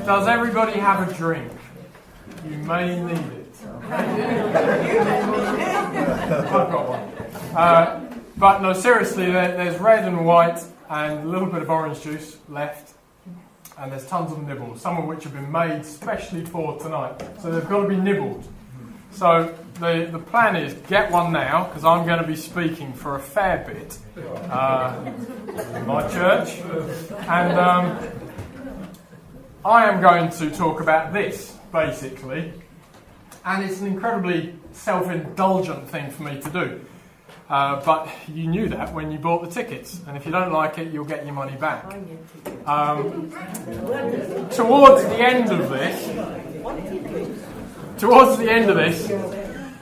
Does everybody have a drink? You may need it. I've got one. But no, seriously, there's red and white and a little bit of orange juice left. And there's tons of nibbles, some of which have been made specially for tonight. So they've got to be nibbled. So the plan is get one now, because I'm going to be speaking for a fair bit in my church. And I am going to talk about this, basically. And it's an incredibly self-indulgent thing for me to do. But you knew that when you bought the tickets. And if you don't like it, you'll get your money back. Towards the end of this,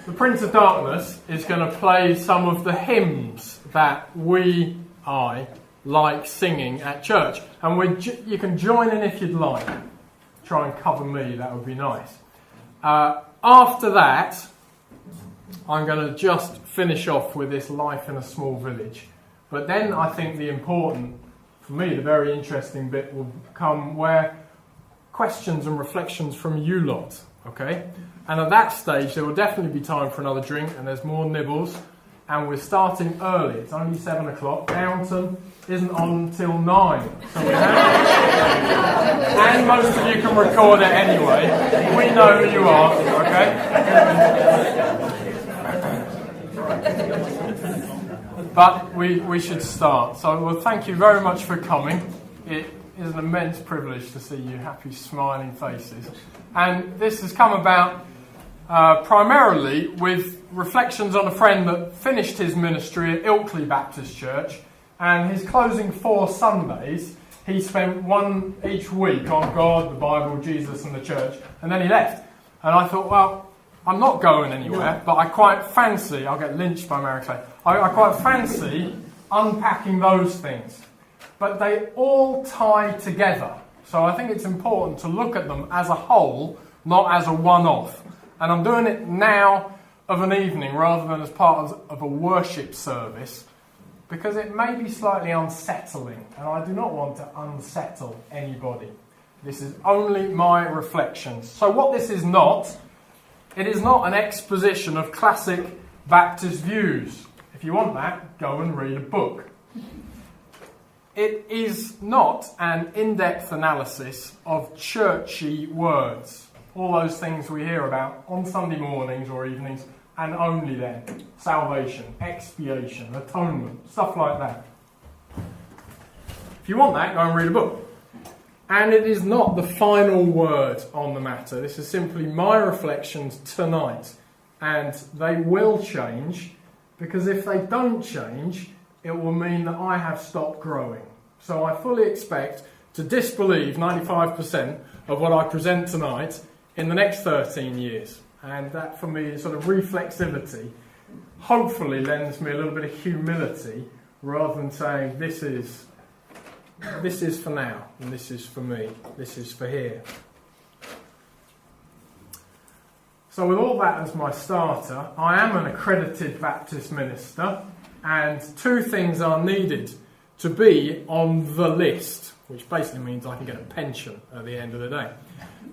the Prince of Darkness is going to play some of the hymns that I like singing at church. And you can join in if you'd like. Try and cover me, that would be nice. After that, I'm going to just finish off with this life in a small village. But then I think the important, for me, the very interesting bit will come where questions and reflections from you lot, okay? And at that stage, there will definitely be time for another drink, and there's more nibbles. And we're starting early. It's only 7 o'clock. Downton isn't on until 9. So we have and most of you can record it anyway. We know who you are, okay? But we should start. So, well, thank you very much for coming. It is an immense privilege to see you happy, smiling faces. And this has come about primarily with reflections on a friend that finished his ministry at Ilkley Baptist Church, and his closing 4 Sundays, he spent one each week on God, the Bible, Jesus and the church, and then he left. And I thought, well, I'm not going anywhere, but I quite fancy, I'll get lynched by Mary Clay, I quite fancy unpacking those things. But they all tie together. So I think it's important to look at them as a whole, not as a one-off. And I'm doing it now of an evening rather than as part of a worship service, because it may be slightly unsettling, and I do not want to unsettle anybody. This is only my reflections. So what this is not, it is not an exposition of classic Baptist views. If you want that, go and read a book. It is not an in-depth analysis of churchy words. All those things we hear about on Sunday mornings or evenings, and only then. Salvation, expiation, atonement, stuff like that. If you want that, go and read a book. And it is not the final word on the matter. This is simply my reflections tonight. And they will change, because if they don't change, it will mean that I have stopped growing. So I fully expect to disbelieve 95% of what I present tonight in the next 13 years. And that, for me, sort of reflexivity, hopefully lends me a little bit of humility, rather than saying, this is for now, and this is for me, this is for here. So with all that as my starter, I am an accredited Baptist minister, and 2 things are needed to be on the list, which basically means I can get a pension at the end of the day.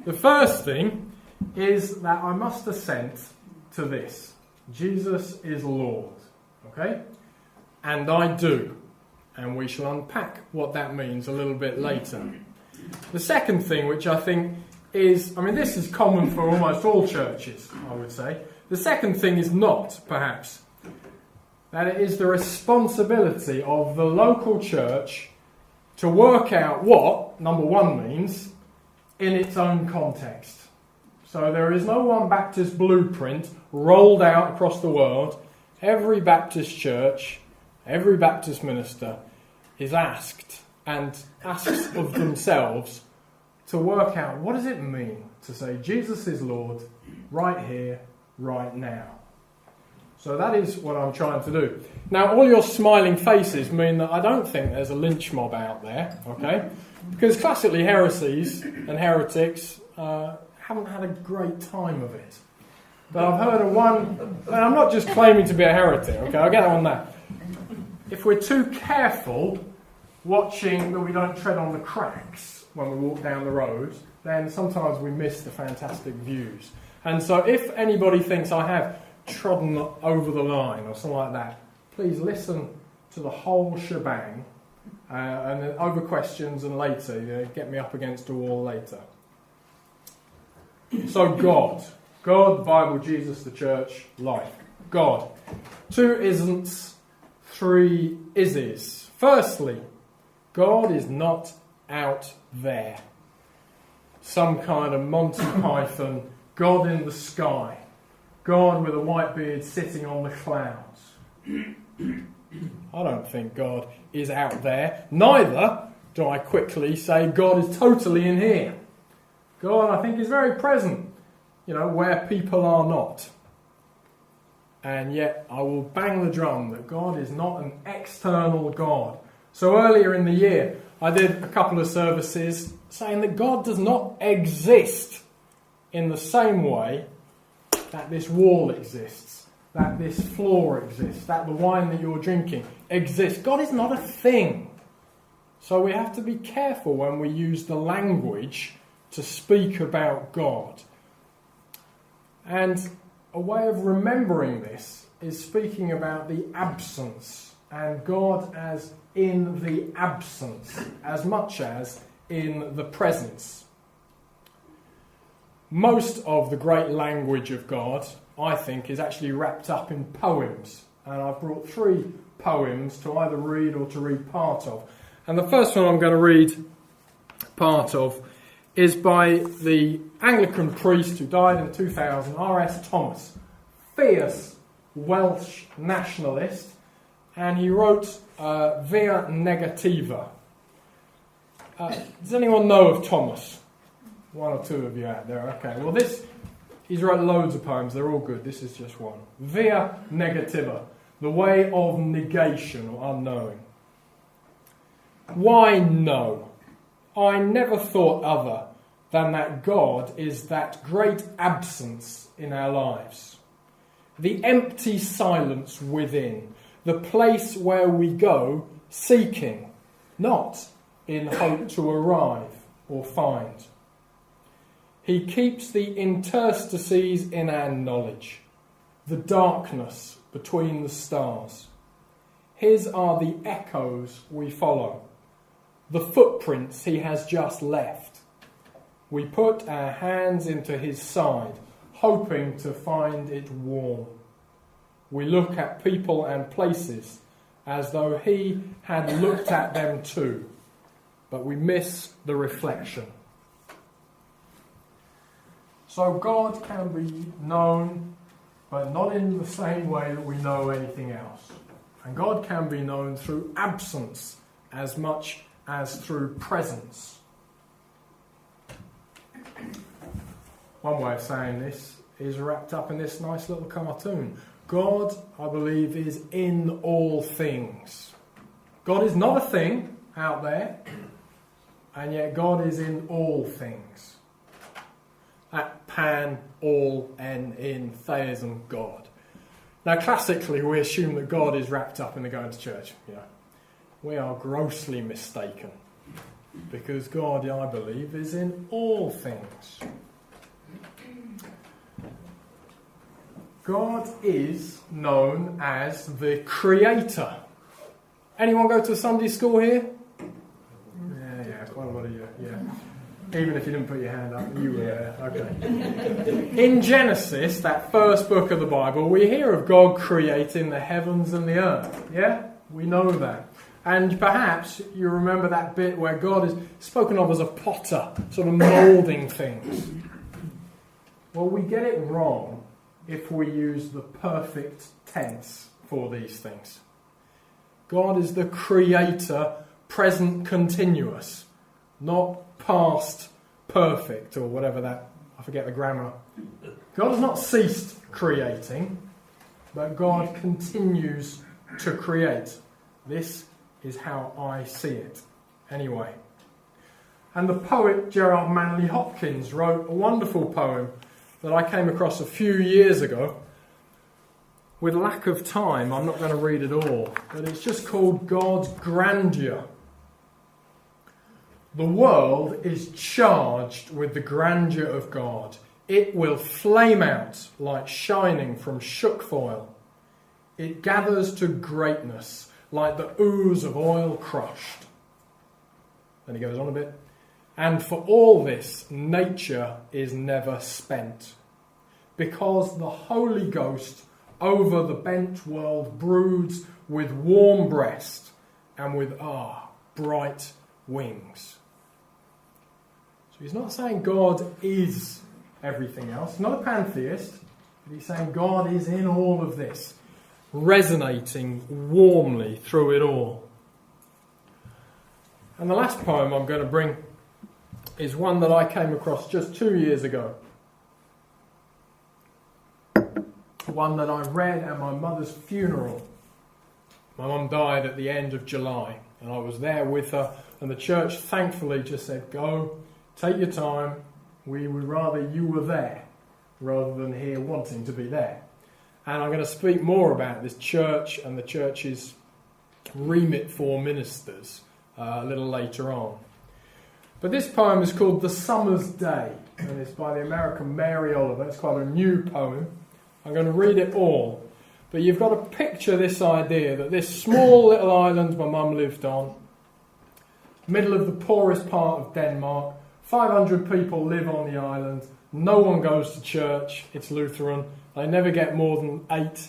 The first thing is that I must assent to this. Jesus is Lord. Okay? And I do. And we shall unpack what that means a little bit later. The second thing, which I think is, this is common for almost all churches, I would say. The second thing is not, perhaps, that it is the responsibility of the local church to work out what number 1 means in its own context. So there is no one Baptist blueprint rolled out across the world. Every Baptist church, every Baptist minister is asked, and asks of themselves, to work out what does it mean to say Jesus is Lord right here, right now. So that is what I'm trying to do. Now, all your smiling faces mean that I don't think there's a lynch mob out there, okay? Because classically heresies and heretics haven't had a great time of it. But I've heard of one, and I'm not just claiming to be a heretic, okay? I'll get on that. If we're too careful, watching that we don't tread on the cracks when we walk down the road, then sometimes we miss the fantastic views. And so if anybody thinks I have trodden over the line or something like that, please listen to the whole shebang, and then over questions, and later, get me up against a wall later. So God, the Bible, Jesus, the church, life. God. 2 isn'ts, 3 ises. Firstly, God is not out there. Some kind of Monty Python, God in the sky. God with a white beard sitting on the clouds. I don't think God is out there. Neither do I quickly say God is totally in here. God, I think, is very present, where people are not. And yet I will bang the drum that God is not an external God. So earlier in the year, I did a couple of services saying that God does not exist in the same way that this wall exists, that this floor exists, that the wine that you're drinking exists. God is not a thing. So we have to be careful when we use the language to speak about God. And a way of remembering this is speaking about the absence, and God as in the absence as much as in the presence. Most of the great language of God, I think, is actually wrapped up in poems. And I've brought 3 poems to either read or to read part of. And the first one I'm going to read part of is by the Anglican priest who died in 2000, R.S. Thomas. Fierce Welsh nationalist. And he wrote Via Negativa. Does anyone know of Thomas? 1 or 2 of you out there. Okay, well he's wrote loads of poems. They're all good. This is just one. Via Negativa. The way of negation or unknowing. Why no? I never thought other than that God is that great absence in our lives. The empty silence within. The place where we go seeking, not in hope to arrive or find. He keeps the interstices in our knowledge, the darkness between the stars. His are the echoes we follow, the footprints he has just left. We put our hands into his side, hoping to find it warm. We look at people and places as though he had looked at them too, but we miss the reflection. So God can be known, but not in the same way that we know anything else. And God can be known through absence as much as through presence. One way of saying this is wrapped up in this nice little cartoon. God, I believe, is in all things. God is not a thing out there, and yet God is in all things. That pan, all, en, in, theism, God. Now, classically, we assume that God is wrapped up in the going to church. We are grossly mistaken, because God, I believe, is in all things. God is known as the Creator. Anyone go to Sunday school here? Yeah, quite a lot of you, yeah. Even if you didn't put your hand up, you were there. Okay. In Genesis, that first book of the Bible, we hear of God creating the heavens and the earth. Yeah? We know that. And perhaps you remember that bit where God is spoken of as a potter, sort of moulding things. Well, we get it wrong if we use the perfect tense for these things. God is the creator, present continuous, not past perfect or whatever that, I forget the grammar. God has not ceased creating, but God continues to create. This is how I see it. Anyway. And the poet Gerard Manley Hopkins wrote a wonderful poem that I came across a few years ago. With lack of time, I'm not going to read it all, but it's just called God's Grandeur. The world is charged with the grandeur of God. It will flame out like shining from shook foil. It gathers to greatness like the ooze of oil crushed. Then he goes on a bit. And for all this, nature is never spent, because the Holy Ghost over the bent world broods with warm breast and with bright wings. So he's not saying God is everything else. He's not a pantheist, but he's saying God is in all of this, resonating warmly through it all. And the last poem I'm going to bring is one that I came across just 2 years ago. One that I read at my mother's funeral. My mum died at the end of July, and I was there with her, and the church thankfully just said, go, take your time. We would rather you were there rather than here wanting to be there. And I'm going to speak more about this church and the church's remit for ministers a little later on. But this poem is called The Summer's Day, and it's by the American Mary Oliver. It's quite a new poem. I'm going to read it all. But you've got to picture this idea that this small little island my mum lived on, middle of the poorest part of Denmark, 500 people live on the island, no one goes to church, it's Lutheran, they never get more than 8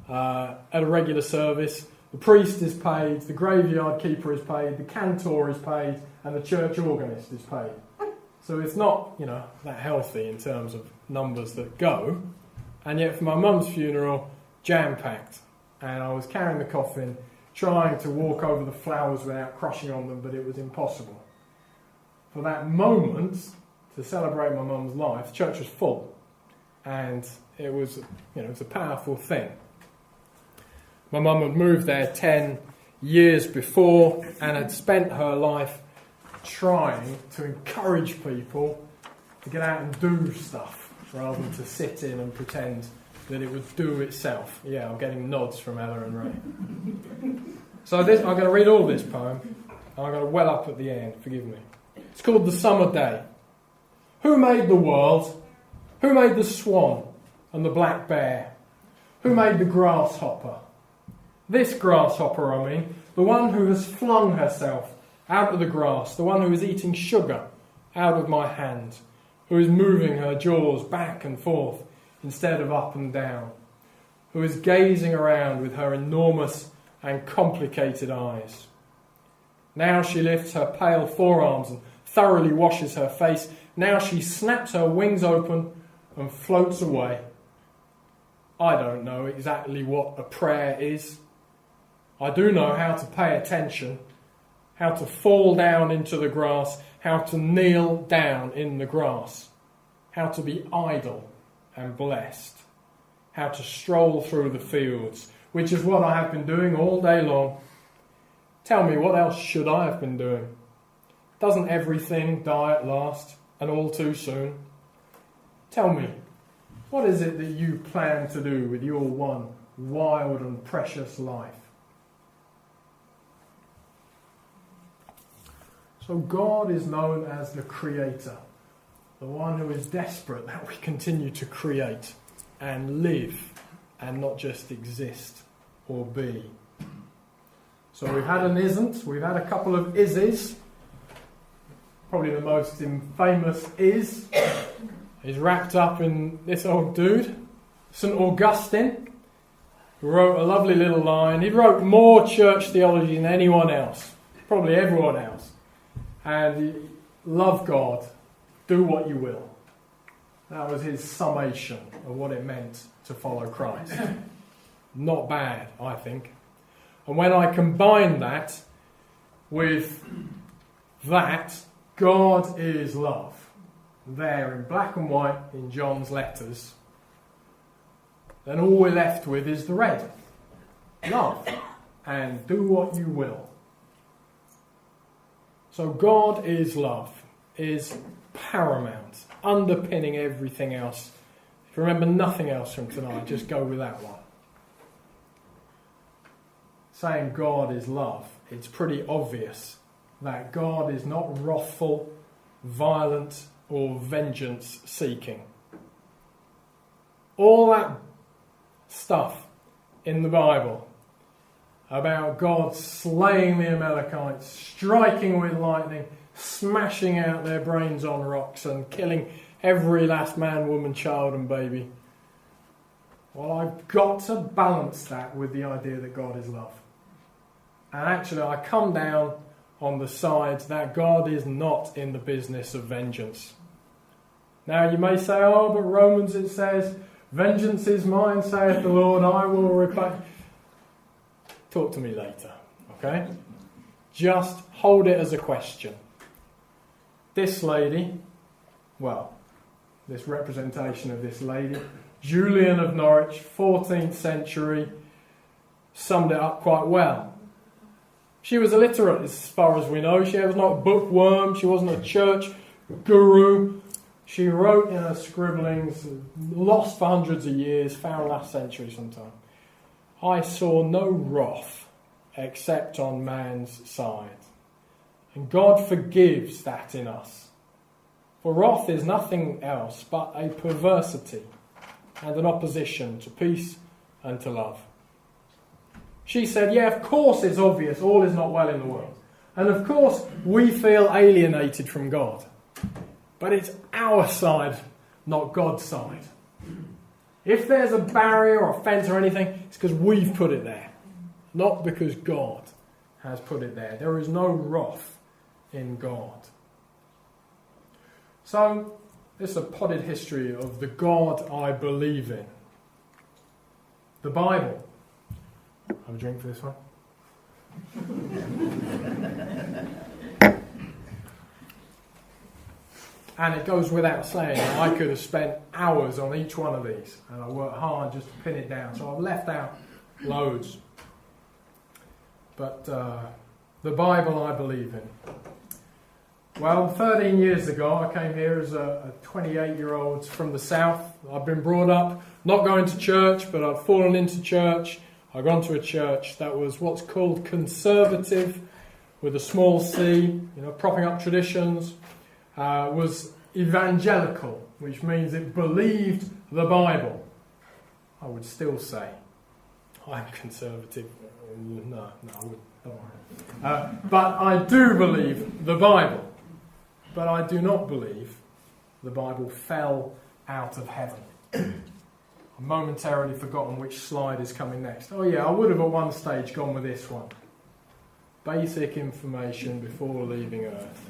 at a regular service. The priest is paid, the graveyard keeper is paid, the cantor is paid, and the church organist is paid. So it's not, that healthy in terms of numbers that go. And yet for my mum's funeral, jam-packed. And I was carrying the coffin, trying to walk over the flowers without crushing on them, but it was impossible. For that moment, to celebrate my mum's life, the church was full. And it was, it was a powerful thing. My mum had moved there 10 years before and had spent her life trying to encourage people to get out and do stuff rather than to sit in and pretend that it would do itself. Yeah, I'm getting nods from Ella and Ray. So I'm going to read all this poem, and I'm going to well up at the end, forgive me. It's called The Summer Day. Who made the world? Who made the swan and the black bear? Who made the grasshopper? This grasshopper, I mean, the one who has flung herself out of the grass, the one who is eating sugar out of my hand, who is moving her jaws back and forth instead of up and down, who is gazing around with her enormous and complicated eyes. Now she lifts her pale forearms and thoroughly washes her face. Now she snaps her wings open and floats away. I don't know exactly what a prayer is. I do know how to pay attention, how to fall down into the grass, how to kneel down in the grass, how to be idle and blessed, how to stroll through the fields, which is what I have been doing all day long. Tell me, what else should I have been doing? Doesn't everything die at last, and all too soon? Tell me, what is it that you plan to do with your one wild and precious life? So God is known as the Creator, the one who is desperate that we continue to create and live and not just exist or be. So we've had an isn't, we've had a couple of ises. Probably the most famous is wrapped up in this old dude, St. Augustine, who wrote a lovely little line. He wrote more church theology than anyone else, probably everyone else. And love God, do what you will. That was his summation of what it meant to follow Christ. Not bad, I think. And when I combine that with that, God is love, there in black and white in John's letters, then all we're left with is the red. Love. And do what you will. So God is love, is paramount, underpinning everything else. If you remember nothing else from tonight, just go with that one. Saying God is love, it's pretty obvious that God is not wrathful, violent, or vengeance-seeking. All that stuff in the Bible about God slaying the Amalekites, striking with lightning, smashing out their brains on rocks and killing every last man, woman, child and baby. Well, I've got to balance that with the idea that God is love. And actually I come down on the side that God is not in the business of vengeance. Now you may say, oh, but Romans it says, vengeance is mine, saith the Lord, I will repay. Talk to me later, okay? Just hold it as a question. This lady, well, this representation of this lady, Julian of Norwich, 14th century, summed it up quite well. She was illiterate as far as we know. She was not a bookworm. She wasn't a church guru. She wrote in her scribblings, lost for hundreds of years, found last century sometime. I saw no wrath except on man's side. And God forgives that in us. For wrath is nothing else but a perversity and an opposition to peace and to love. She said, yeah, of course it's obvious all is not well in the world. And of course we feel alienated from God. But it's our side, not God's side. If there's a barrier or a fence or anything, it's because we've put it there. Not because God has put it there. There is no wrath in God. So, this is a potted history of the God I believe in. The Bible. Have a drink for this one. And it goes without saying, I could have spent hours on each one of these, and I worked hard just to pin it down. So I've left out loads. But the Bible I believe in. Well, 13 years ago, I came here as a 28-year-old from the south. I've been brought up not going to church, but I've fallen into church. I've gone to a church that was what's called conservative, with a small c, propping up traditions. Was evangelical, which means it believed the Bible. I would still say I'm conservative. No, I wouldn't. Don't worry. But I do believe the Bible. But I do not believe the Bible fell out of heaven. I've momentarily forgotten which slide is coming next. Oh yeah, I would have at one stage gone with this one. Basic information before leaving Earth.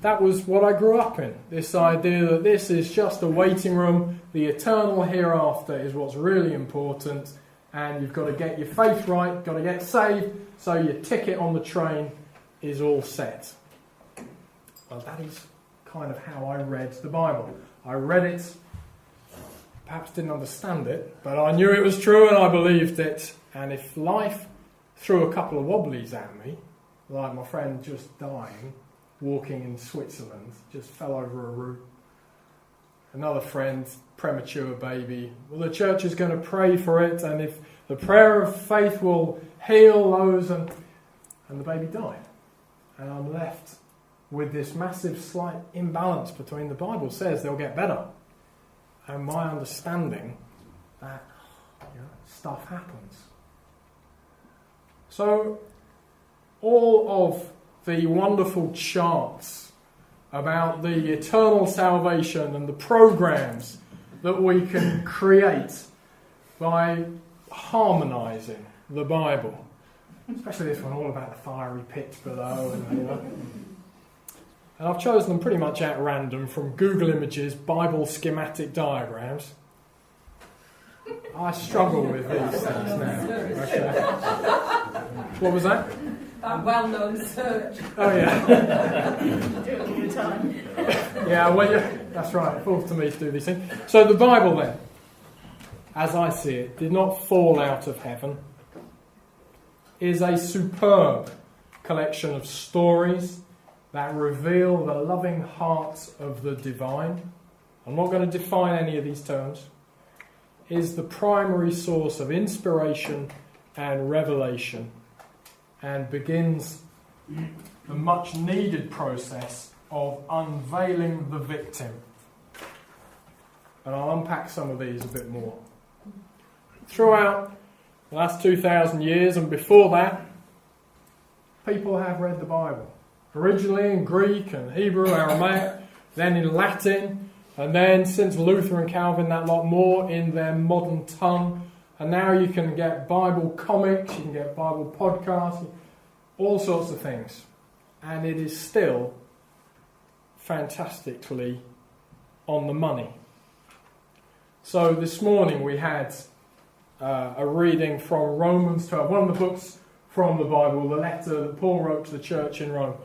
That was what I grew up in. This idea that this is just a waiting room. The eternal hereafter is what's really important. And you've got to get your faith right, got to get saved, so your ticket on the train is all set. Well, that is kind of how I read the Bible. I read it, perhaps didn't understand it, but I knew it was true and I believed it. And if life threw a couple of wobblies at me, like my friend just dying, walking in Switzerland, just fell over a root. Another friend, premature baby. Well, the church is going to pray for it, and if the prayer of faith will heal those, and the baby died. And I'm left with this massive slight imbalance between the Bible says they'll get better, and my understanding that stuff happens. So all of the wonderful charts about the eternal salvation and the programs that we can create by harmonising the Bible, especially this one all about the fiery pits below, and I've chosen them pretty much at random from Google Images, Bible schematic diagrams. I struggle with these things now. Okay. What was that? That well-known search. Oh yeah. Do it all the time. Yeah, well, that's right. It falls to me to do these things. So the Bible then, as I see it, did not fall out of heaven. Is a superb collection of stories that reveal the loving heart of the divine. I'm not going to define any of these terms. Is the primary source of inspiration and revelation, and begins the much needed process of unveiling the victim. And I'll unpack some of these a bit more. Throughout the last 2,000 years and before that, people have read the Bible. Originally in Greek and Hebrew, Aramaic, then in Latin, and then since Luther and Calvin, that lot more in their modern tongue. And now you can get Bible comics, you can get Bible podcasts, all sorts of things. And it is still fantastically on the money. So this morning we had a reading from Romans 12, one of the books from the Bible, the letter that Paul wrote to the church in Rome.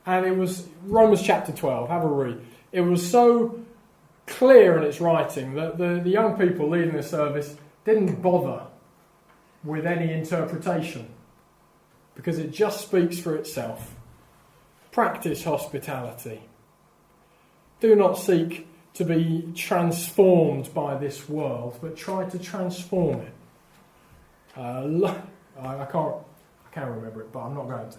And it was Romans chapter 12, have a read. It was so clear in its writing that the young people leading the service didn't bother with any interpretation because it just speaks for itself. Practice hospitality. Do not seek to be transformed by this world, but try to transform it. I can't remember it, but I'm not going to.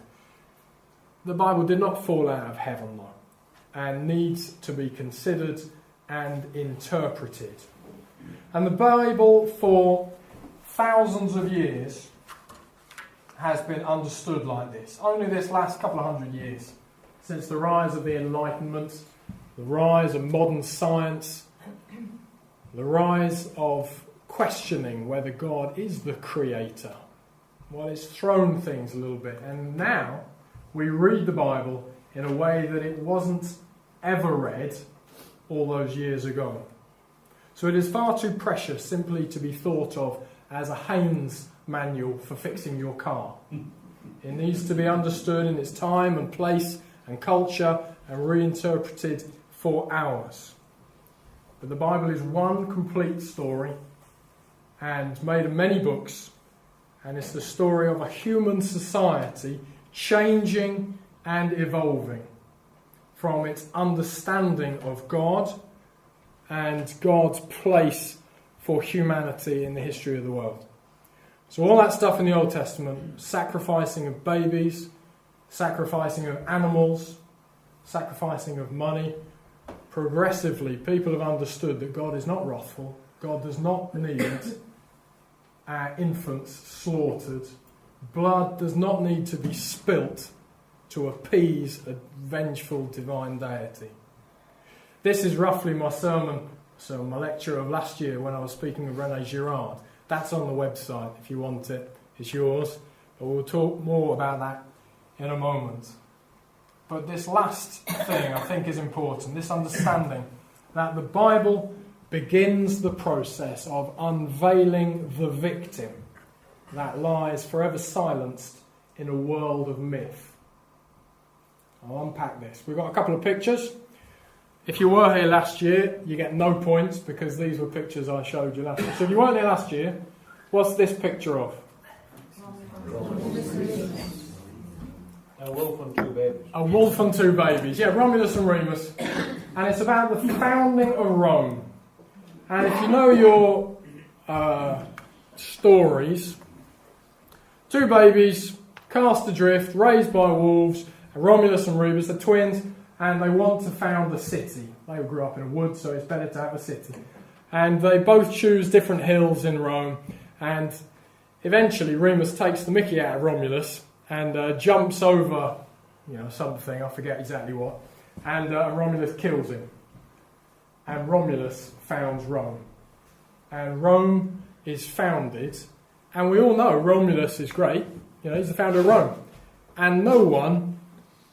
The Bible did not fall out of heaven, though, and needs to be considered and interpreted. And the Bible, for thousands of years, has been understood like this. Only this last couple of hundred years, since the rise of the Enlightenment, the rise of modern science, the rise of questioning whether God is the creator. Well, it's thrown things a little bit. And now we read the Bible in a way that it wasn't ever read all those years ago. So it is far too precious simply to be thought of as a Haynes manual for fixing your car. It needs to be understood in its time and place and culture and reinterpreted for ours. But the Bible is one complete story and made of many books, and it's the story of a human society changing and evolving from its understanding of God and God's place for humanity in the history of the world. So all that stuff in the Old Testament, sacrificing of babies, sacrificing of animals, sacrificing of money, progressively people have understood that God is not wrathful. God does not need our infants slaughtered. Blood does not need to be spilt to appease a vengeful divine deity. This is roughly my my lecture of last year when I was speaking with René Girard. That's on the website if you want it. It's yours. But we'll talk more about that in a moment. But this last thing I think is important, this understanding that the Bible begins the process of unveiling the victim that lies forever silenced in a world of myth. I'll unpack this. We've got a couple of pictures. If you were here last year, you get no points because these were pictures I showed you last year. So if you weren't here last year, what's this picture of? A wolf and two babies. A wolf and two babies. Yeah, Romulus and Remus. And it's about the founding of Rome. And if you know your stories, two babies cast adrift, raised by wolves, and Romulus and Remus are twins, and they want to found a city. They grew up in a wood, so it's better to have a city. And they both choose different hills in Rome, and eventually Remus takes the mickey out of Romulus and jumps over, something, I forget exactly what, and Romulus kills him. And Romulus founds Rome. And Rome is founded, and we all know Romulus is great, he's the founder of Rome. And no one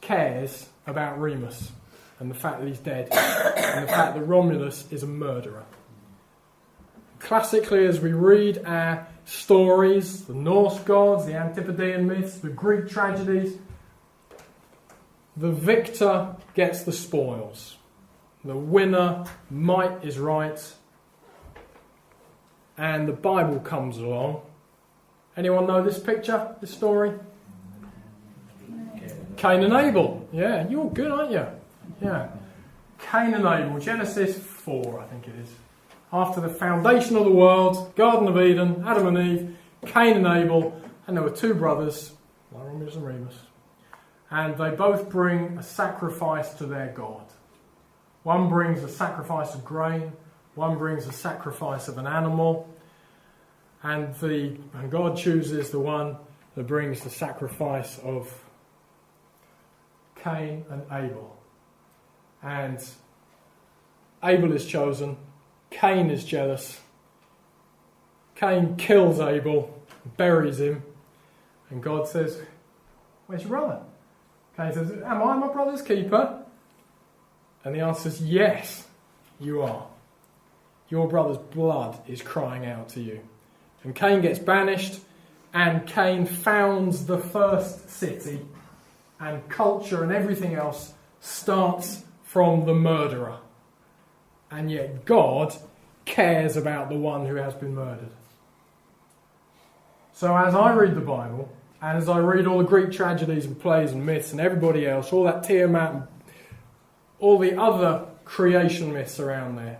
cares about Remus and the fact that he's dead and the fact that Romulus is a murderer. Classically, as we read our stories, the Norse gods, the Antipodean myths, the Greek tragedies, the victor gets the spoils. The winner, might is right, and the Bible comes along. Anyone know this picture, this story? Cain and Abel. Yeah, you're good, aren't you? Yeah. Cain and Abel, Genesis 4, I think it is. After the foundation of the world, Garden of Eden, Adam and Eve, Cain and Abel, and there were two brothers, Romulus and Remus. and they both bring a sacrifice to their God. One brings a sacrifice of grain, one brings a sacrifice of an animal, and God chooses the one that brings the sacrifice of Cain and Abel. And Abel is chosen, Cain is jealous, Cain kills Abel, buries him, and God says, "Where's your brother?" Cain says, "Am I my brother's keeper?" And the answer is, "Yes, you are. Your brother's blood is crying out to you." And Cain gets banished, and Cain founds the first city, and culture and everything else starts from the murderer. And yet God cares about the one who has been murdered. So as I read the Bible, and as I read all the Greek tragedies and plays and myths and everybody else, all that Tiamat and all the other creation myths around there,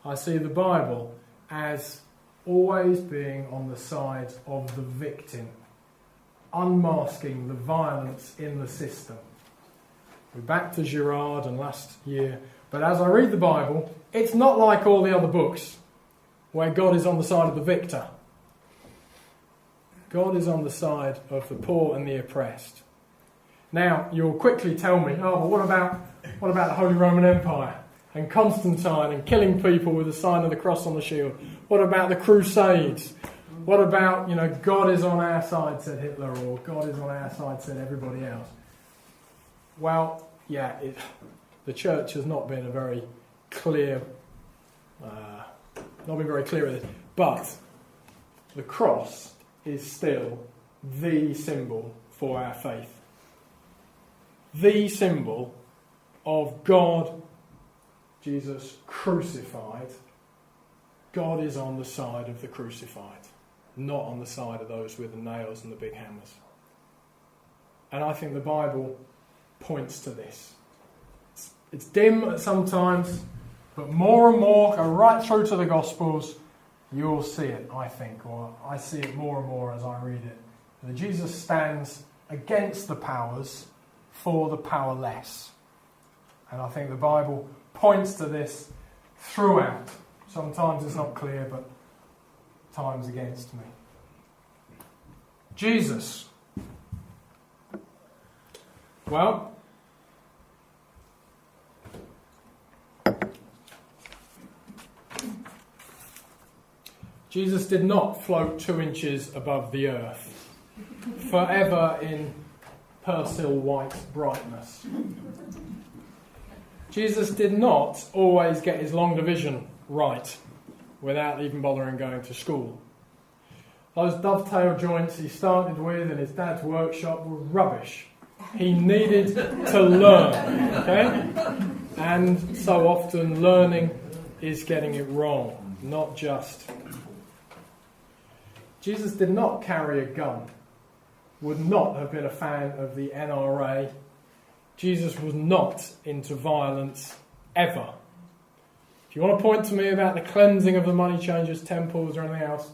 I see the Bible as always being on the side of the victim, unmasking the violence in the system. We're back to Girard and last year, but as I read the Bible, it's not like all the other books where God is on the side of the victor. God is on the side of the poor and the oppressed. Now, you'll quickly tell me, "Oh, but what about the Holy Roman Empire and Constantine and killing people with the sign of the cross on the shield? What about the Crusades? What about, God is on our side," said Hitler, or "God is on our side," said everybody else? Well, yeah, the church has not been very clear with this, but the cross is still the symbol for our faith. The symbol of God, Jesus crucified. God is on the side of the crucified, not on the side of those with the nails and the big hammers. And I think the Bible points to this. It's dim at some times, but more and more, go right through to the Gospels, you'll see it, I think, or I see it more and more as I read it. That Jesus stands against the powers for the powerless. And I think the Bible points to this throughout. Sometimes it's not clear, but times against me. Jesus. Well, Jesus did not float 2 inches above the earth, forever in Persil white brightness. Jesus did not always get his long division right without even bothering going to school. Those dovetail joints he started with in his dad's workshop were rubbish. He needed to learn, okay? And so often learning is getting it wrong, not just. Jesus did not carry a gun, would not have been a fan of the NRA. Jesus was not into violence, ever. If you want to point to me about the cleansing of the money changers' temples or anything else,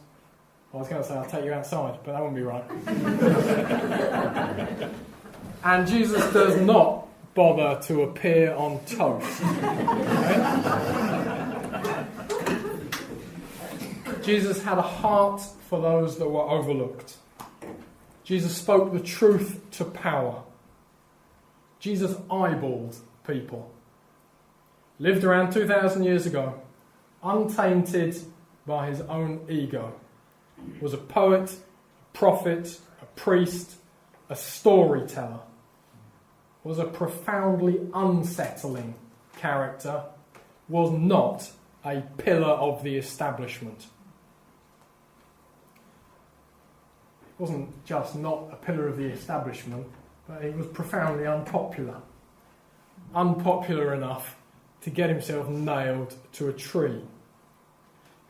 I was going to say I'll take you outside, but that wouldn't be right. And Jesus does not bother to appear on toast. Okay? Jesus had a heart for those that were overlooked. Jesus spoke the truth to power. Jesus eyeballed people. Lived around 2,000 years ago, untainted by his own ego. Was a poet, a prophet, a priest, a storyteller. Was a profoundly unsettling character. Was not a pillar of the establishment. Wasn't just not a pillar of the establishment, but he was profoundly unpopular. Unpopular enough to get himself nailed to a tree.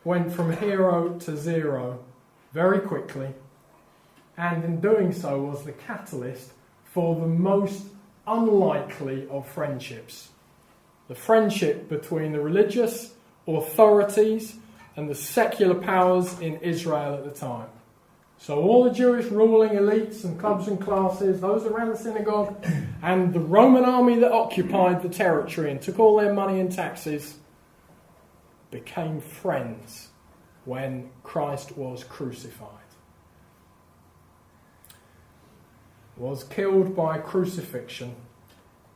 Went from hero to zero very quickly, and in doing so was the catalyst for the most unlikely of friendships. The friendship between the religious authorities and the secular powers in Israel at the time. So all the Jewish ruling elites and clubs and classes, those around the synagogue, and the Roman army that occupied the territory and took all their money and taxes, became friends when Christ was crucified. Was killed by crucifixion,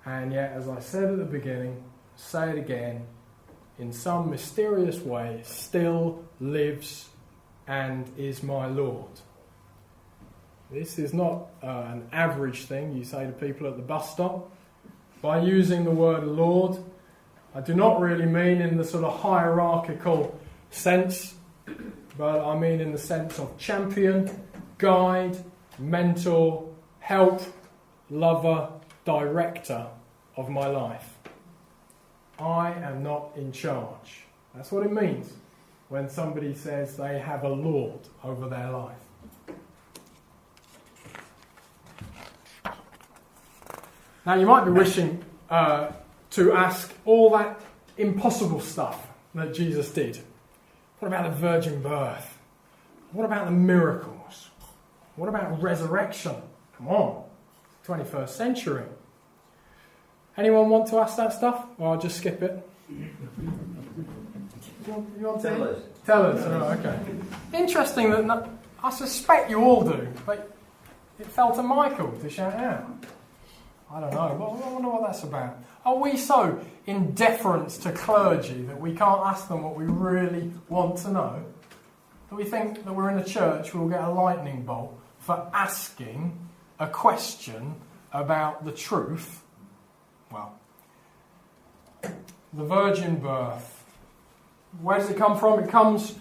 and yet, as I said at the beginning, say it again, in some mysterious way, still lives and is my Lord. This is not an average thing you say to people at the bus stop. By using the word Lord, I do not really mean in the sort of hierarchical sense, but I mean in the sense of champion, guide, mentor, help, lover, director of my life. I am not in charge. That's what it means when somebody says they have a Lord over their life. Now you might be wishing to ask all that impossible stuff that Jesus did. What about the virgin birth? What about the miracles? What about resurrection? Come on, 21st century. Anyone want to ask that stuff? Or I'll just skip it. You want to? Tell us. Tell us. Oh, okay. Interesting that I suspect you all do, but it fell to Michael to shout out. I don't know. I wonder what that's about. Are we so in deference to clergy that we can't ask them what we really want to know? Do we think that we're in a church, we'll get a lightning bolt for asking a question about the truth? Well, the virgin birth. Where does it come from? It comes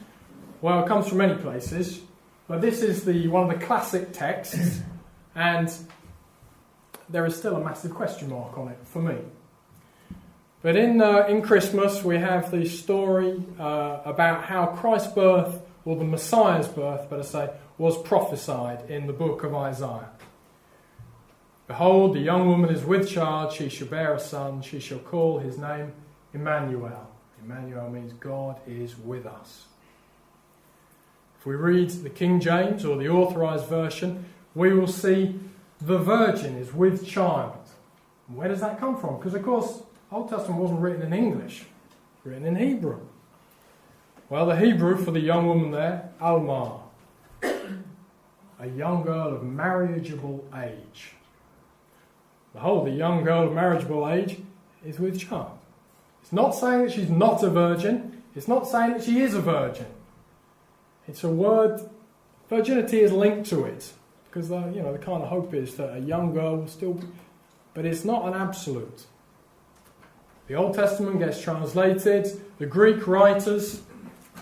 from many places, but this is one of the classic texts, and there is still a massive question mark on it for me. But in Christmas we have the story about how Christ's birth, or the Messiah's birth, better say, was prophesied in the book of Isaiah. Behold, the young woman is with child, she shall bear a son, she shall call his name Emmanuel. Emmanuel means God is with us. If we read the King James or the Authorized Version, we will see the virgin is with child. Where does that come from? Because of course, Old Testament wasn't written in English, it was written in Hebrew. Well, the Hebrew for the young woman there, Alma, a young girl of marriageable age. Behold, the young girl of marriageable age is with child. It's not saying that she's not a virgin. It's not saying that she is a virgin. It's a word, virginity is linked to it. Because the kind of hope is that a young girl will still be, but it's not an absolute. The Old Testament gets translated. The Greek writers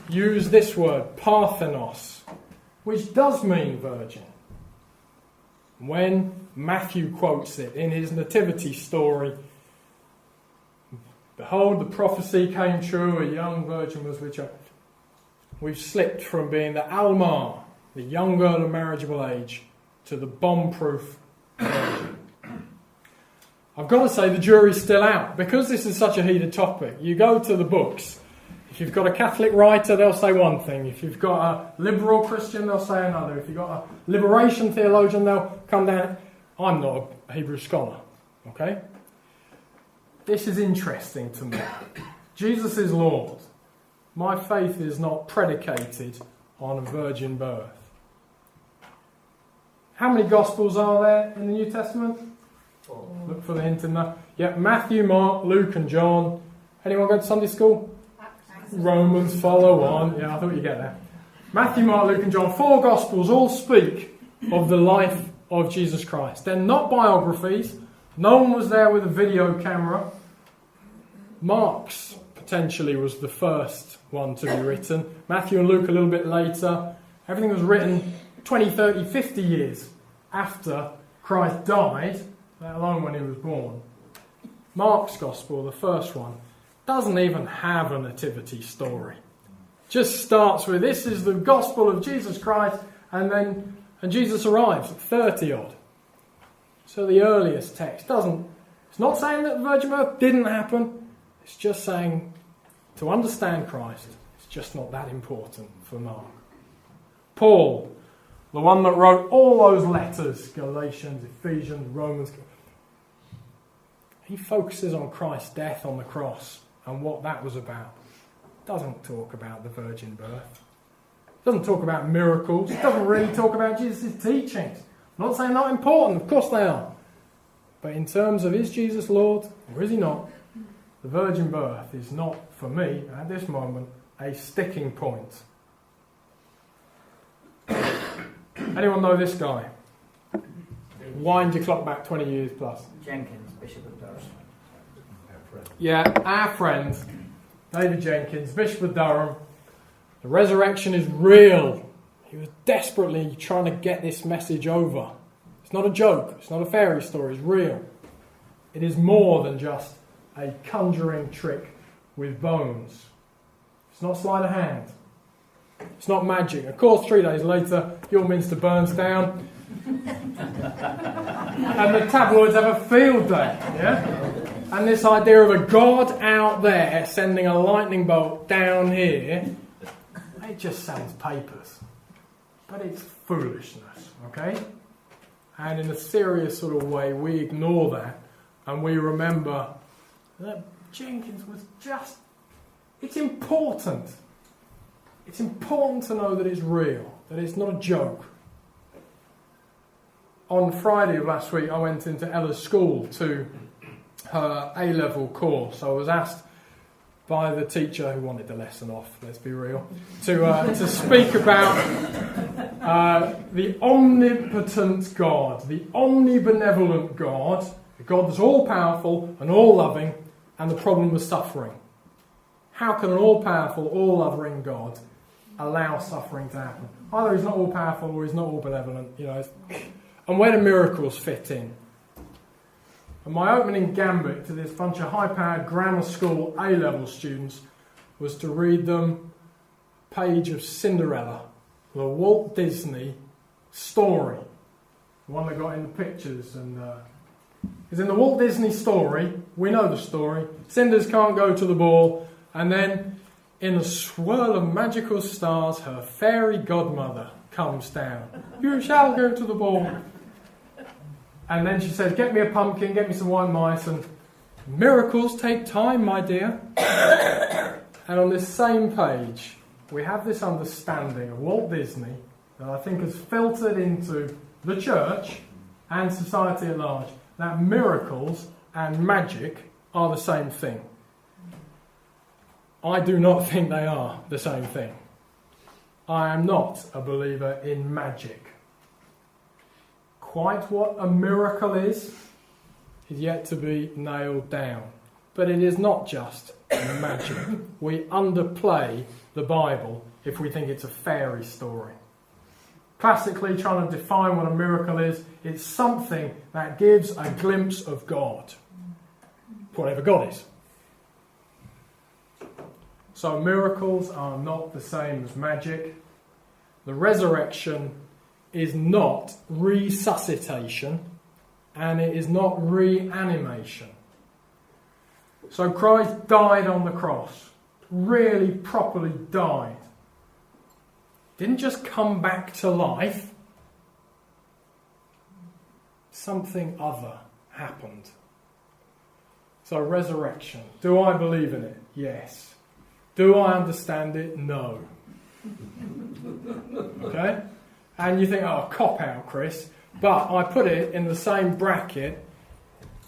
use this word, parthenos, which does mean virgin. When Matthew quotes it in his nativity story, behold, the prophecy came true, a young virgin was with child. We've slipped from being the Alma, the young girl of marriageable age, to the bomb-proof virgin. I've got to say the jury's still out. Because this is such a heated topic, you go to the books. If you've got a Catholic writer, they'll say one thing. If you've got a liberal Christian, they'll say another. If you've got a liberation theologian, they'll come down. I'm not a Hebrew scholar, okay? This is interesting to me. Jesus is Lord. My faith is not predicated on a virgin birth. How many Gospels are there in the New Testament? Look for the hint in there. Yeah, Matthew, Mark, Luke and John. Anyone go to Sunday school? Romans, follow on. Yeah, I thought you'd get there. Matthew, Mark, Luke and John. 4 Gospels all speak of the life of Jesus Christ. They're not biographies. No one was there with a video camera. Mark's potentially was the first one to be written. Matthew and Luke a little bit later. Everything was written 20, 30, 50 years after Christ died, let alone when he was born. Mark's Gospel, the first one, doesn't even have a nativity story. Just starts with, this is the Gospel of Jesus Christ, and Jesus arrives at 30 odd. So the earliest text it's not saying that the virgin birth didn't happen, it's just saying to understand Christ, it's just not that important for Mark. Paul, the one that wrote all those letters, Galatians, Ephesians, Romans. He focuses on Christ's death on the cross and what that was about. Doesn't talk about the virgin birth. Doesn't talk about miracles. Doesn't really talk about Jesus' teachings. I'm not saying not important, of course they are. But in terms of is Jesus Lord or is he not, the virgin birth is not, for me, at this moment, a sticking point. Anyone know this guy? Wind your clock back 20 years plus. Jenkins, Bishop of Durham. Yeah, our friend, David Jenkins, Bishop of Durham. The resurrection is real. He was desperately trying to get this message over. It's not a joke. It's not a fairy story. It's real. It is more than just a conjuring trick with bones. It's not sleight of hand. It's not magic. Of course, 3 days later, your minster burns down. And the tabloids have a field day. Yeah? And this idea of a God out there sending a lightning bolt down here, it just sells papers. But it's foolishness, okay? And in a serious sort of way, we ignore that and we remember that Jenkins was just... It's important. It's important to know that it's real, that it's not a joke. On Friday of last week, I went into Ella's school to her A-level course. I was asked by the teacher who wanted the lesson off, let's be real, to speak about the omnipotent God, the omnibenevolent God, the God that's all-powerful and all-loving, and the problem of suffering. How can an all-powerful, all-loving God allow suffering to happen? Either he's not all-powerful or he's not all-benevolent, you know. And where do miracles fit in? And my opening gambit to this bunch of high-powered grammar school A-level students was to read them a page of Cinderella, the Walt Disney story, the one that got in the pictures. And because in the Walt Disney story, we know the story, Cinders can't go to the ball, and then in a swirl of magical stars, her fairy godmother comes down. You shall go to the ball. And then she says, get me a pumpkin, get me some white mice, and miracles take time, my dear. And on this same page, we have this understanding of Walt Disney that I think has filtered into the church and society at large, that miracles and magic are the same thing. I do not think they are the same thing. I am not a believer in magic. Quite what a miracle is yet to be nailed down. But it is not just magic. We underplay the Bible if we think it's a fairy story. Classically, trying to define what a miracle is, it's something that gives a glimpse of God. Whatever God is. So miracles are not the same as magic. The resurrection is not resuscitation, and it is not reanimation. So Christ died on the cross, really properly died. Didn't just come back to life. Something other happened. So resurrection. Do I believe in it? Yes. Do I understand it? No. Okay? And you think, oh, cop out, Chris. But I put it in the same bracket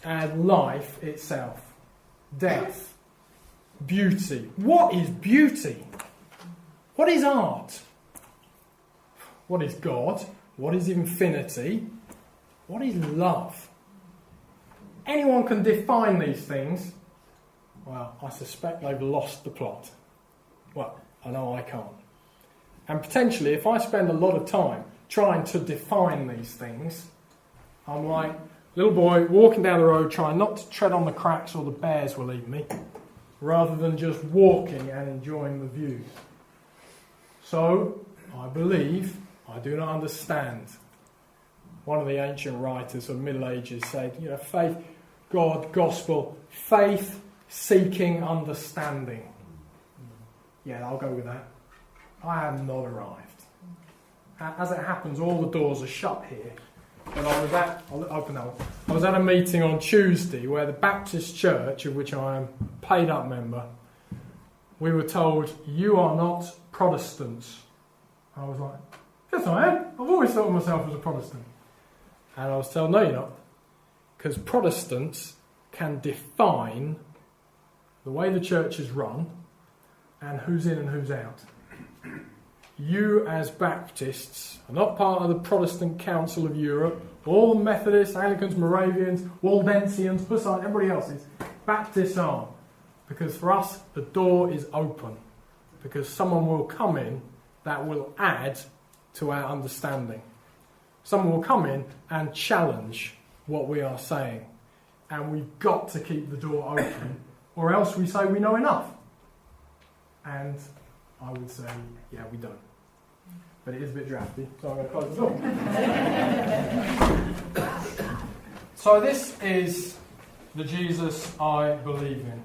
as life itself. Death. Beauty. What is beauty? What is art? What is God? What is infinity? What is love? Anyone can define these things. Well, I suspect they've lost the plot. Well, I know I can't. And potentially, if I spend a lot of time trying to define these things, I'm like little boy walking down the road trying not to tread on the cracks or the bears will eat me, rather than just walking and enjoying the views. So, I believe, I do not understand. One of the ancient writers of Middle Ages said, faith, God, gospel, faith, seeking understanding. Yeah, I'll go with that. I have not arrived. as it happens, all the doors are shut here. But I'll open that one. I was at a meeting on Tuesday where the Baptist Church, of which I am a paid up member, we were told, you are not Protestants. I was like, yes I am. I've always thought of myself as a Protestant. And I was told, no you're not. Because Protestants can define the way the church is run and who's in and who's out. You as Baptists are not part of the Protestant Council of Europe, all Methodists, Anglicans, Moravians, Waldensians, Hussites, everybody else is. Baptists aren't. Because for us, the door is open. Because someone will come in that will add to our understanding. Someone will come in and challenge what we are saying. And we've got to keep the door open, or else we say we know enough. And I would say, yeah, we don't. But it is a bit drafty, so I'm going to close the door. So this is the Jesus I believe in.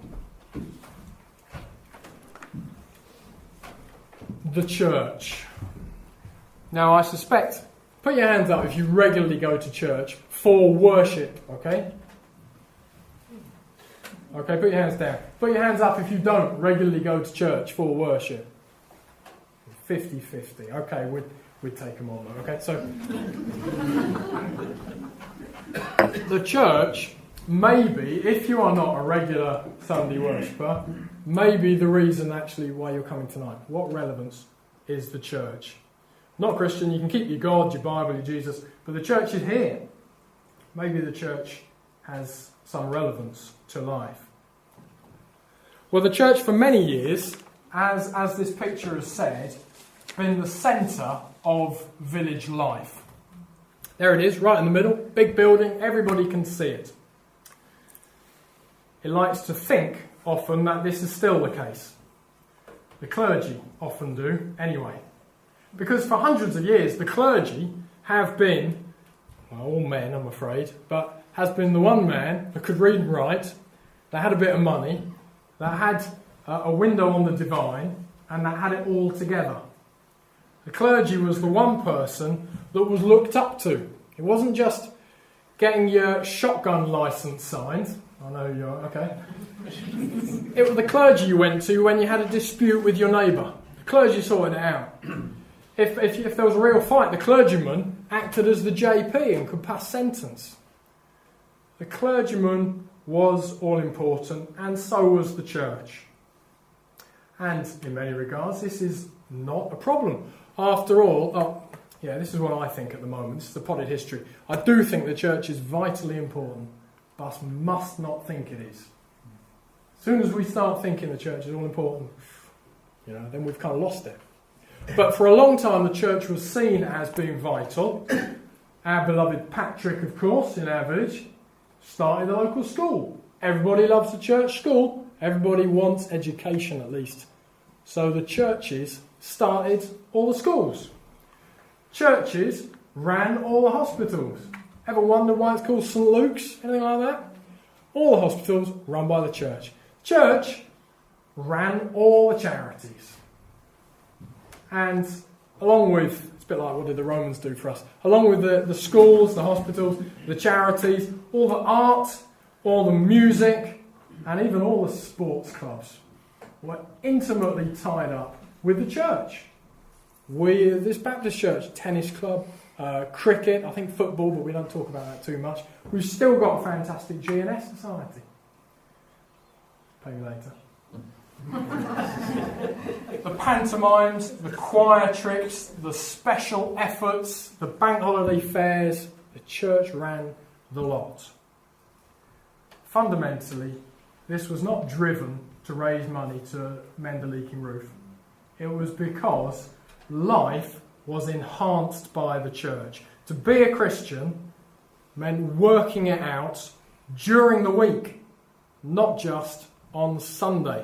The church. Now I suspect, put your hands up if you regularly go to church for worship, okay? Okay, put your hands down. Put your hands up if you don't regularly go to church for worship. 50-50. Okay, we'd take them all though. Okay, so the church, maybe, if you are not a regular Sunday worshipper, maybe the reason actually why you're coming tonight. What relevance is the church? Not Christian, you can keep your God, your Bible, your Jesus, but the church is here. Maybe the church has some relevance to life. Well, the church for many years, as this picture has said, been the centre of village life. There it is, right in the middle, big building, everybody can see it. It likes to think often that this is still the case. The clergy often do, anyway. Because for hundreds of years, the clergy have been, well, all men, I'm afraid, but has been the one man that could read and write, that had a bit of money, that had a window on the divine, and that had it all together. The clergy was the one person that was looked up to. It wasn't just getting your shotgun licence signed. I know you're, okay. It was the clergy you went to when you had a dispute with your neighbour. The clergy sorted it out. If there was a real fight, the clergyman acted as the JP and could pass sentence. The clergyman was all important, and so was the church. And in many regards, this is not a problem. After all, this is what I think at the moment. This is the potted history. I do think the church is vitally important, but must not think it is. As soon as we start thinking the church is all important, then we've kind of lost it. But for a long time, the church was seen as being vital. Our beloved Patrick, of course, in our village, started a local school. Everybody loves the church school. Everybody wants education, at least. So the churches started all the schools. Churches ran all the hospitals. Ever wonder why it's called St. Luke's? Anything like that? All the hospitals run by the church. Church ran all the charities. And along with, it's a bit like what did the Romans do for us, along with the schools, the hospitals, the charities, all the art, all the music, and even all the sports clubs were intimately tied up with the church. This Baptist church, tennis club, cricket, I think football, but we don't talk about that too much. We've still got a fantastic G&S society. Pay me later. The pantomimes, the choir trips, the special efforts, the bank holiday fairs, the church ran the lot. Fundamentally, this was not driven to raise money to mend a leaking roof. It was because life was enhanced by the church. To be a Christian meant working it out during the week, not just on Sunday.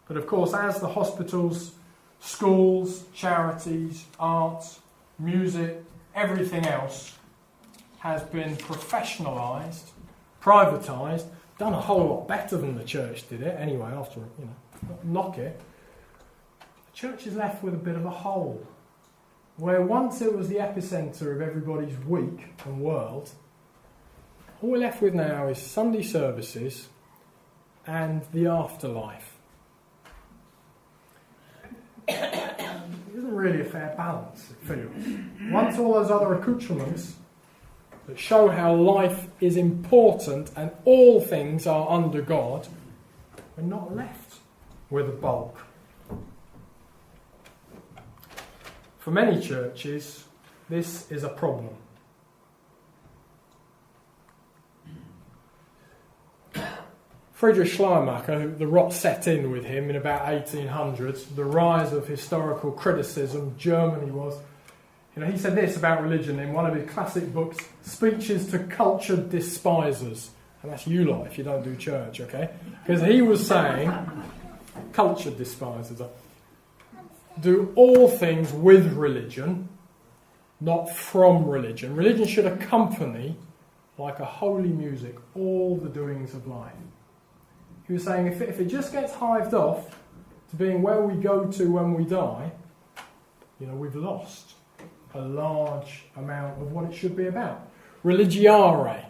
But of course, as the hospitals, schools, charities, arts, music, everything else has been professionalised, privatised, done a whole lot better than the church did it anyway, after, knock it, the church is left with a bit of a hole. where once it was the epicentre of everybody's week and world, all we're left with now is Sunday services and the afterlife. It isn't really a fair balance, it feels. Once all those other accoutrements that show how life is important and all things are under God, we're not left with a bulk. For many churches, this is a problem. Friedrich Schleiermacher, the rot set in with him in about 1800s, the rise of historical criticism, Germany was. He said this about religion in one of his classic books, Speeches to Cultured Despisers. And that's you lot if you don't do church, okay? Because he was saying, cultured despisers, do all things with religion, not from religion. Religion should accompany, like a holy music, all the doings of life. He was saying if it just gets hived off to being where we go to when we die, we've lost a large amount of what it should be about. Religiare,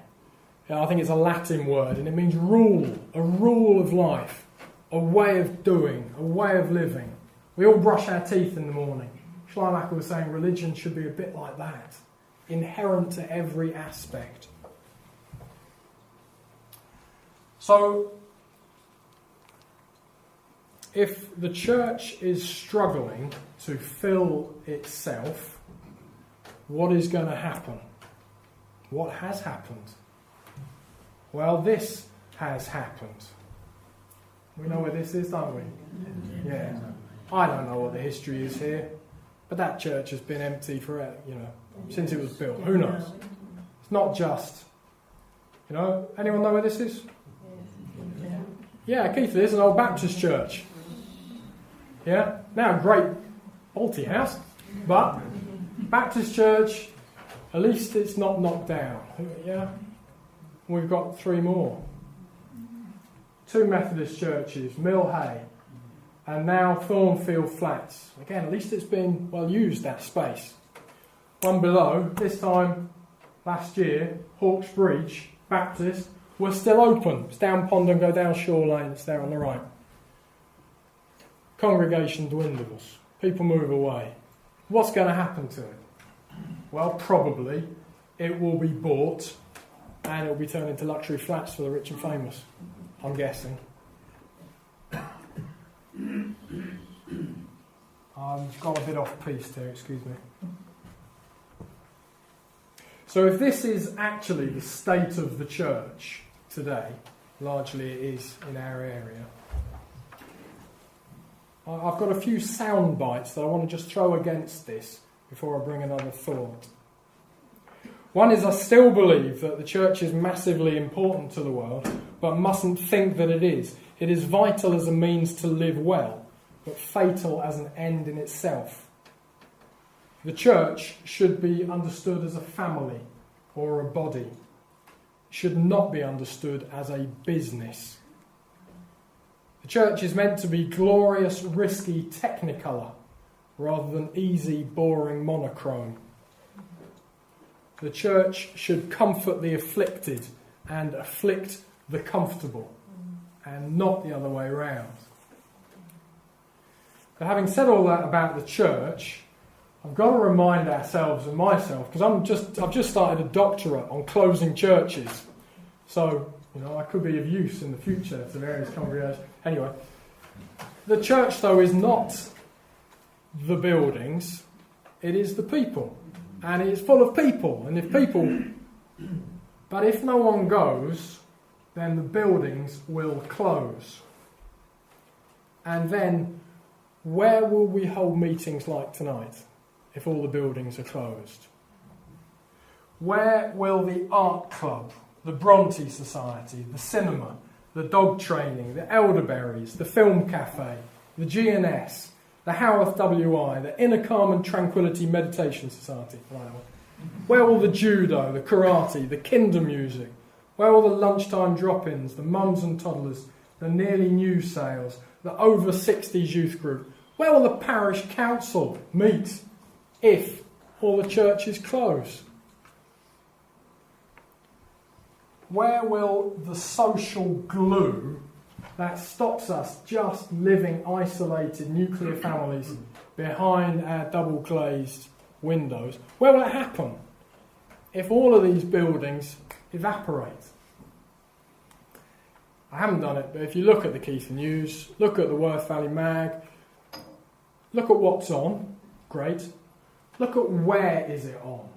I think it's a Latin word, and it means rule, a rule of life, a way of doing, a way of living. We all brush our teeth in the morning. Schleiermacher was saying religion should be a bit like that, inherent to every aspect. So, if the church is struggling to fill itself, what is going to happen? What has happened? Well, this has happened. We know where this is, don't we? Yeah. I don't know what the history is here, but that church has been empty for, since it was built. Who knows? It's not just, anyone know where this is? Yeah, Keith, this is an old Baptist church. Yeah, now a great Balti house, but Baptist church, at least it's not knocked down. Yeah, we've got 3 more. 2 Methodist churches, Mill Hay, and now Thornfield Flats. Again, at least it's been well used, that space. One below, this time last year, Hawkes Bridge Baptist was still open. It's down Pond and go down Shore Lane, it's there on the right. Congregation dwindles. People move away. What's going to happen to it? Well, probably it will be bought and it will be turned into luxury flats for the rich and famous, I'm guessing. I've got a bit off piece here, excuse me. So if this is actually the state of the church today, largely it is in our area, I've got a few sound bites that I want to just throw against this before I bring another thought. One is I still believe that the church is massively important to the world, but mustn't think that it is. It is vital as a means to live well, but fatal as an end in itself. The church should be understood as a family or a body. It should not be understood as a business. The church is meant to be glorious, risky technicolor rather than easy, boring monochrome. The church should comfort the afflicted and afflict the comfortable, and not the other way around. But having said all that about the church, I've got to remind ourselves and myself, because I've just started a doctorate on closing churches. So, I could be of use in the future to various congregations. Anyway, the church, though, is not the buildings, it is the people. And it's full of people. And but if no one goes, then the buildings will close. And then, where will we hold meetings like tonight if all the buildings are closed? Where will the art club, the Bronte Society, the cinema, the dog training, the elderberries, the film cafe, the G&S, the Haworth WI, the Inner Calm and Tranquility Meditation Society, where will the judo, the karate, the kinder music, where will the lunchtime drop-ins, the mums and toddlers, the nearly new sales, the over 60s youth group, where will the parish council meet? if all the churches close? Where will the social glue that stops us just living isolated nuclear families behind our double glazed windows, where will it happen if all of these buildings evaporate? I haven't done it, but if you look at the Keith News, look at the Worth Valley Mag, look at what's on, great. Look at where is it on.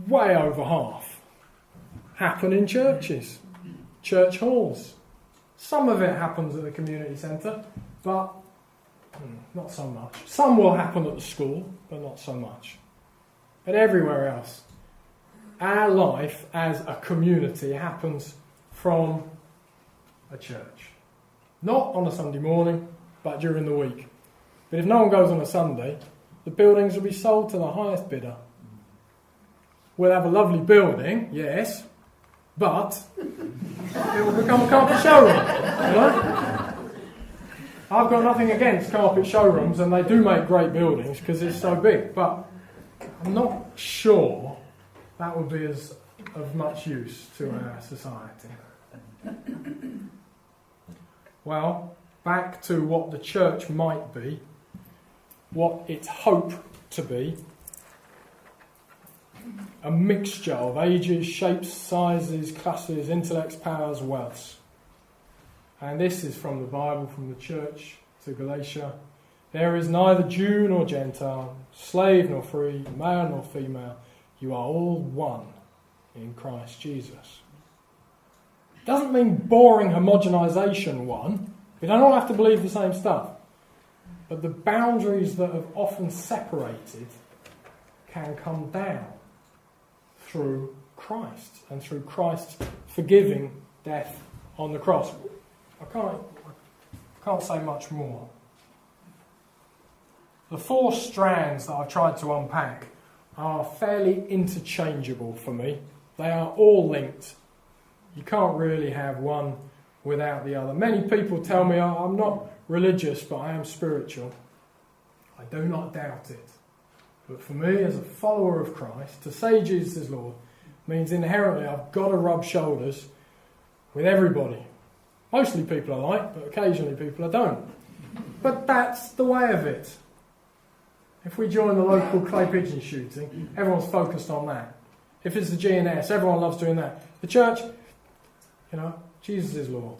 Way over half happen in churches, church halls. Some of it happens at the community centre, but not so much. Some will happen at the school, but not so much. But everywhere else, our life as a community happens from a church. Not on a Sunday morning, but during the week. But if no one goes on a Sunday, the buildings will be sold to the highest bidder. We'll have a lovely building, yes, but it will become a carpet showroom. You know? I've got nothing against carpet showrooms, and they do make great buildings because it's so big, but I'm not sure that would be of much use to our society. Well, back to what the church might be, what its hope to be. A mixture of ages, shapes, sizes, classes, intellects, powers, wealths. And this is from the Bible, from the church to Galatia. There is neither Jew nor Gentile, slave nor free, male nor female. You are all one in Christ Jesus. Doesn't mean boring homogenisation one. We don't all have to believe the same stuff. But the boundaries that have often separated can come down through Christ and through Christ's forgiving death on the cross. I can't say much more. The four strands that I've tried to unpack are fairly interchangeable for me. They are all linked. You can't really have one without the other. Many people tell me I'm not religious, but I am spiritual. I do not doubt it. But for me, as a follower of Christ, to say Jesus is Lord means inherently I've got to rub shoulders with everybody. Mostly people I like, but occasionally people I don't. But that's the way of it. If we join the local clay pigeon shooting, everyone's focused on that. If it's the G&S, everyone loves doing that. The church, Jesus is Lord.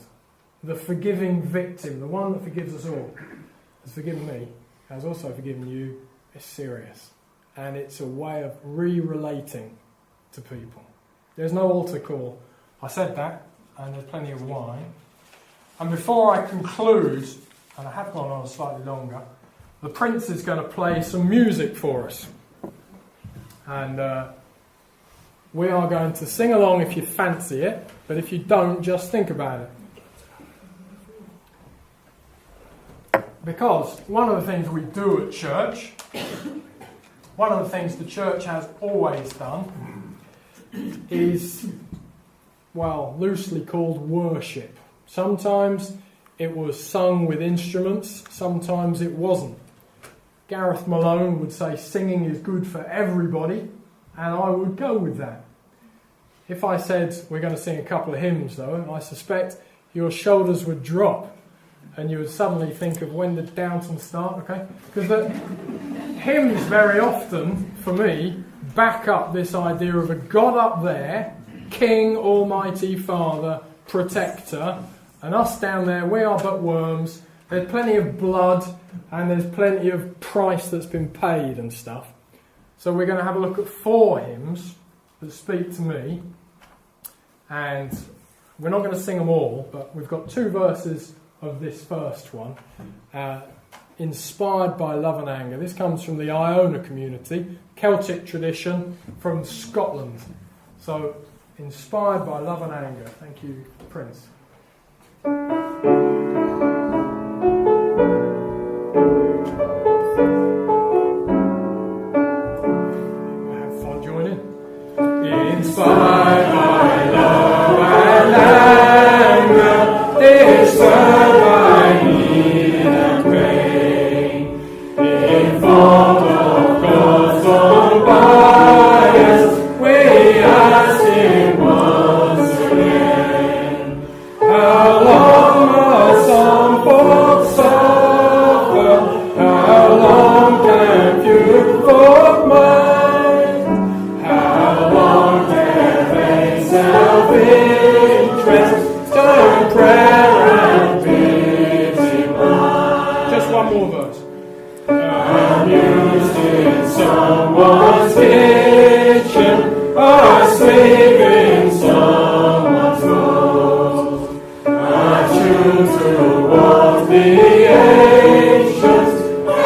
The forgiving victim, the one that forgives us all, has forgiven me, has also forgiven you. It's serious. And it's a way of re-relating to people. There's no altar call. I said that, and there's plenty of wine. And before I conclude, and I have gone on slightly longer, the Prince is going to play some music for us. And we are going to sing along if you fancy it, but if you don't, just think about it. Because one of the things we do at church, one of the things the church has always done is, loosely called worship. Sometimes it was sung with instruments, sometimes it wasn't. Gareth Malone would say singing is good for everybody, and I would go with that. If I said we're going to sing a couple of hymns though, I suspect your shoulders would drop and you would suddenly think of when did Downton start, okay? Because the hymns very often, for me, back up this idea of a God up there, King, Almighty Father, Protector, and us down there, we are but worms. There's plenty of blood and there's plenty of price that's been paid and stuff. So we're going to have a look at 4 hymns that speak to me, and we're not going to sing them all, but we've got 2 verses of this first one, inspired by love and anger. This comes from the Iona community, Celtic tradition from Scotland. So, inspired by love and anger. Thank you, Prince. Have fun joining. Inspired by love and anger, disturbed by need and pain, informed interest, turn prayer and busy mind. Just one more verse. Amused in someone's kitchen, asleep in someone's room, attuned to what the ancients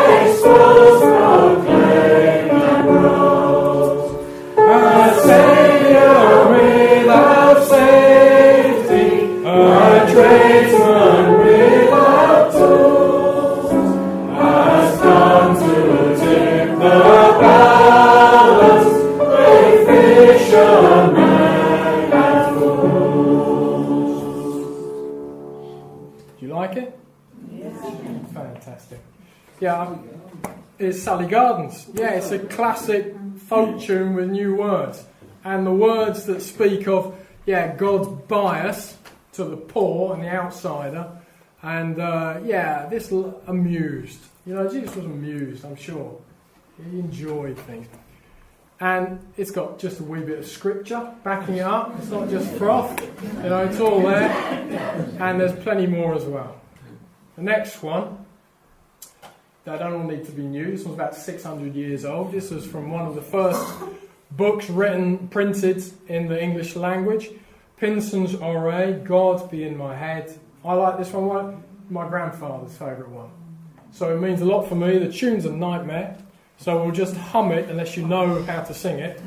expose, proclaim and rose. A Saviour without safety, a tradesman without tools, has come to tip the balance with fishermen and fools. Do you like it? Yes. Fantastic. Yeah, it's Sally Gardens. Yeah, it's a classic folk tune with new words. And the words that speak of, God's bias to the poor and the outsider. And, this amused. Jesus was amused, I'm sure. He enjoyed things. And it's got just a wee bit of scripture backing it up. It's not just froth. It's all there. And there's plenty more as well. The next one, they don't all need to be new. This one's about 600 years old. This was from one of the first books printed in the English language. Pinson's Oré, God be in my head. I like this one, my grandfather's favourite one. So it means a lot for me. The tune's a nightmare. So we'll just hum it unless you know how to sing it.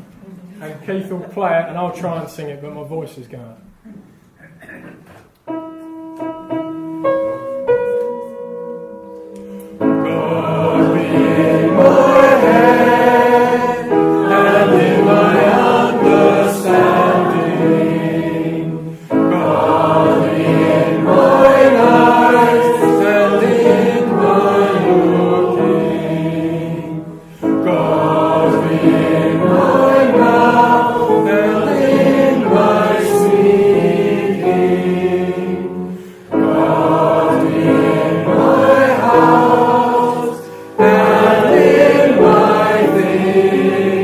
And Keith will play it and I'll try and sing it, but my voice is going. God be in my head and in my understanding. God be in mine eyes and in my looking. God be in my mouth and in my speaking. God be in my house and in my thinking. God be at my hand and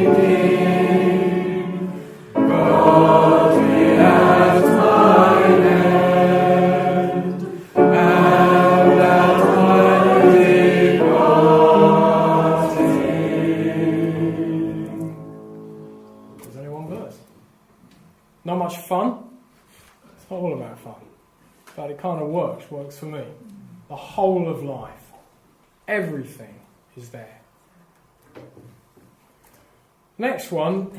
at my departing. There's only one verse. Not much fun. It's not all about fun. But it kind of works for me. The whole of life. Everything is there. Next one,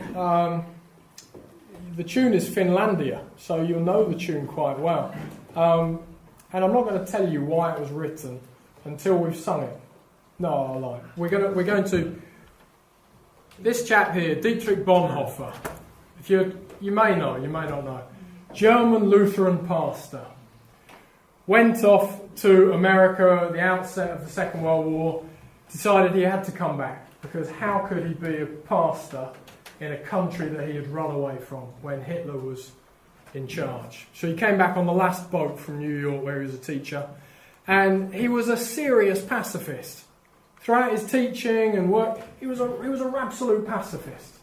the tune is Finlandia, so you'll know the tune quite well. And I'm not going to tell you why it was written until we've sung it. No, I lie. We're going to this chap here, Dietrich Bonhoeffer. If you may know, you may not know. German Lutheran pastor. Went off to America at the outset of the Second World War, decided he had to come back, because how could he be a pastor in a country that he had run away from when Hitler was in charge? So he came back on the last boat from New York where he was a teacher, and he was a serious pacifist. Throughout his teaching and work, he was an absolute pacifist.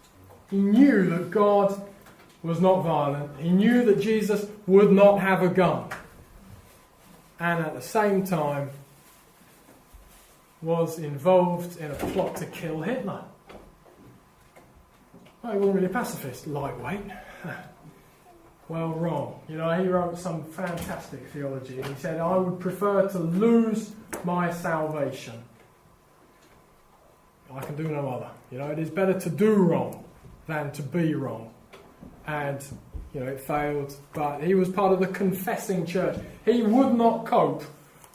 He knew that God was not violent. He knew that Jesus would not have a gun. And at the same time was involved in a plot to kill Hitler. Well, he wasn't really a pacifist, lightweight. Well, wrong. He wrote some fantastic theology. He said, I would prefer to lose my salvation. I can do no other. It is better to do wrong than to be wrong. And it failed, but he was part of the confessing church. He would not cope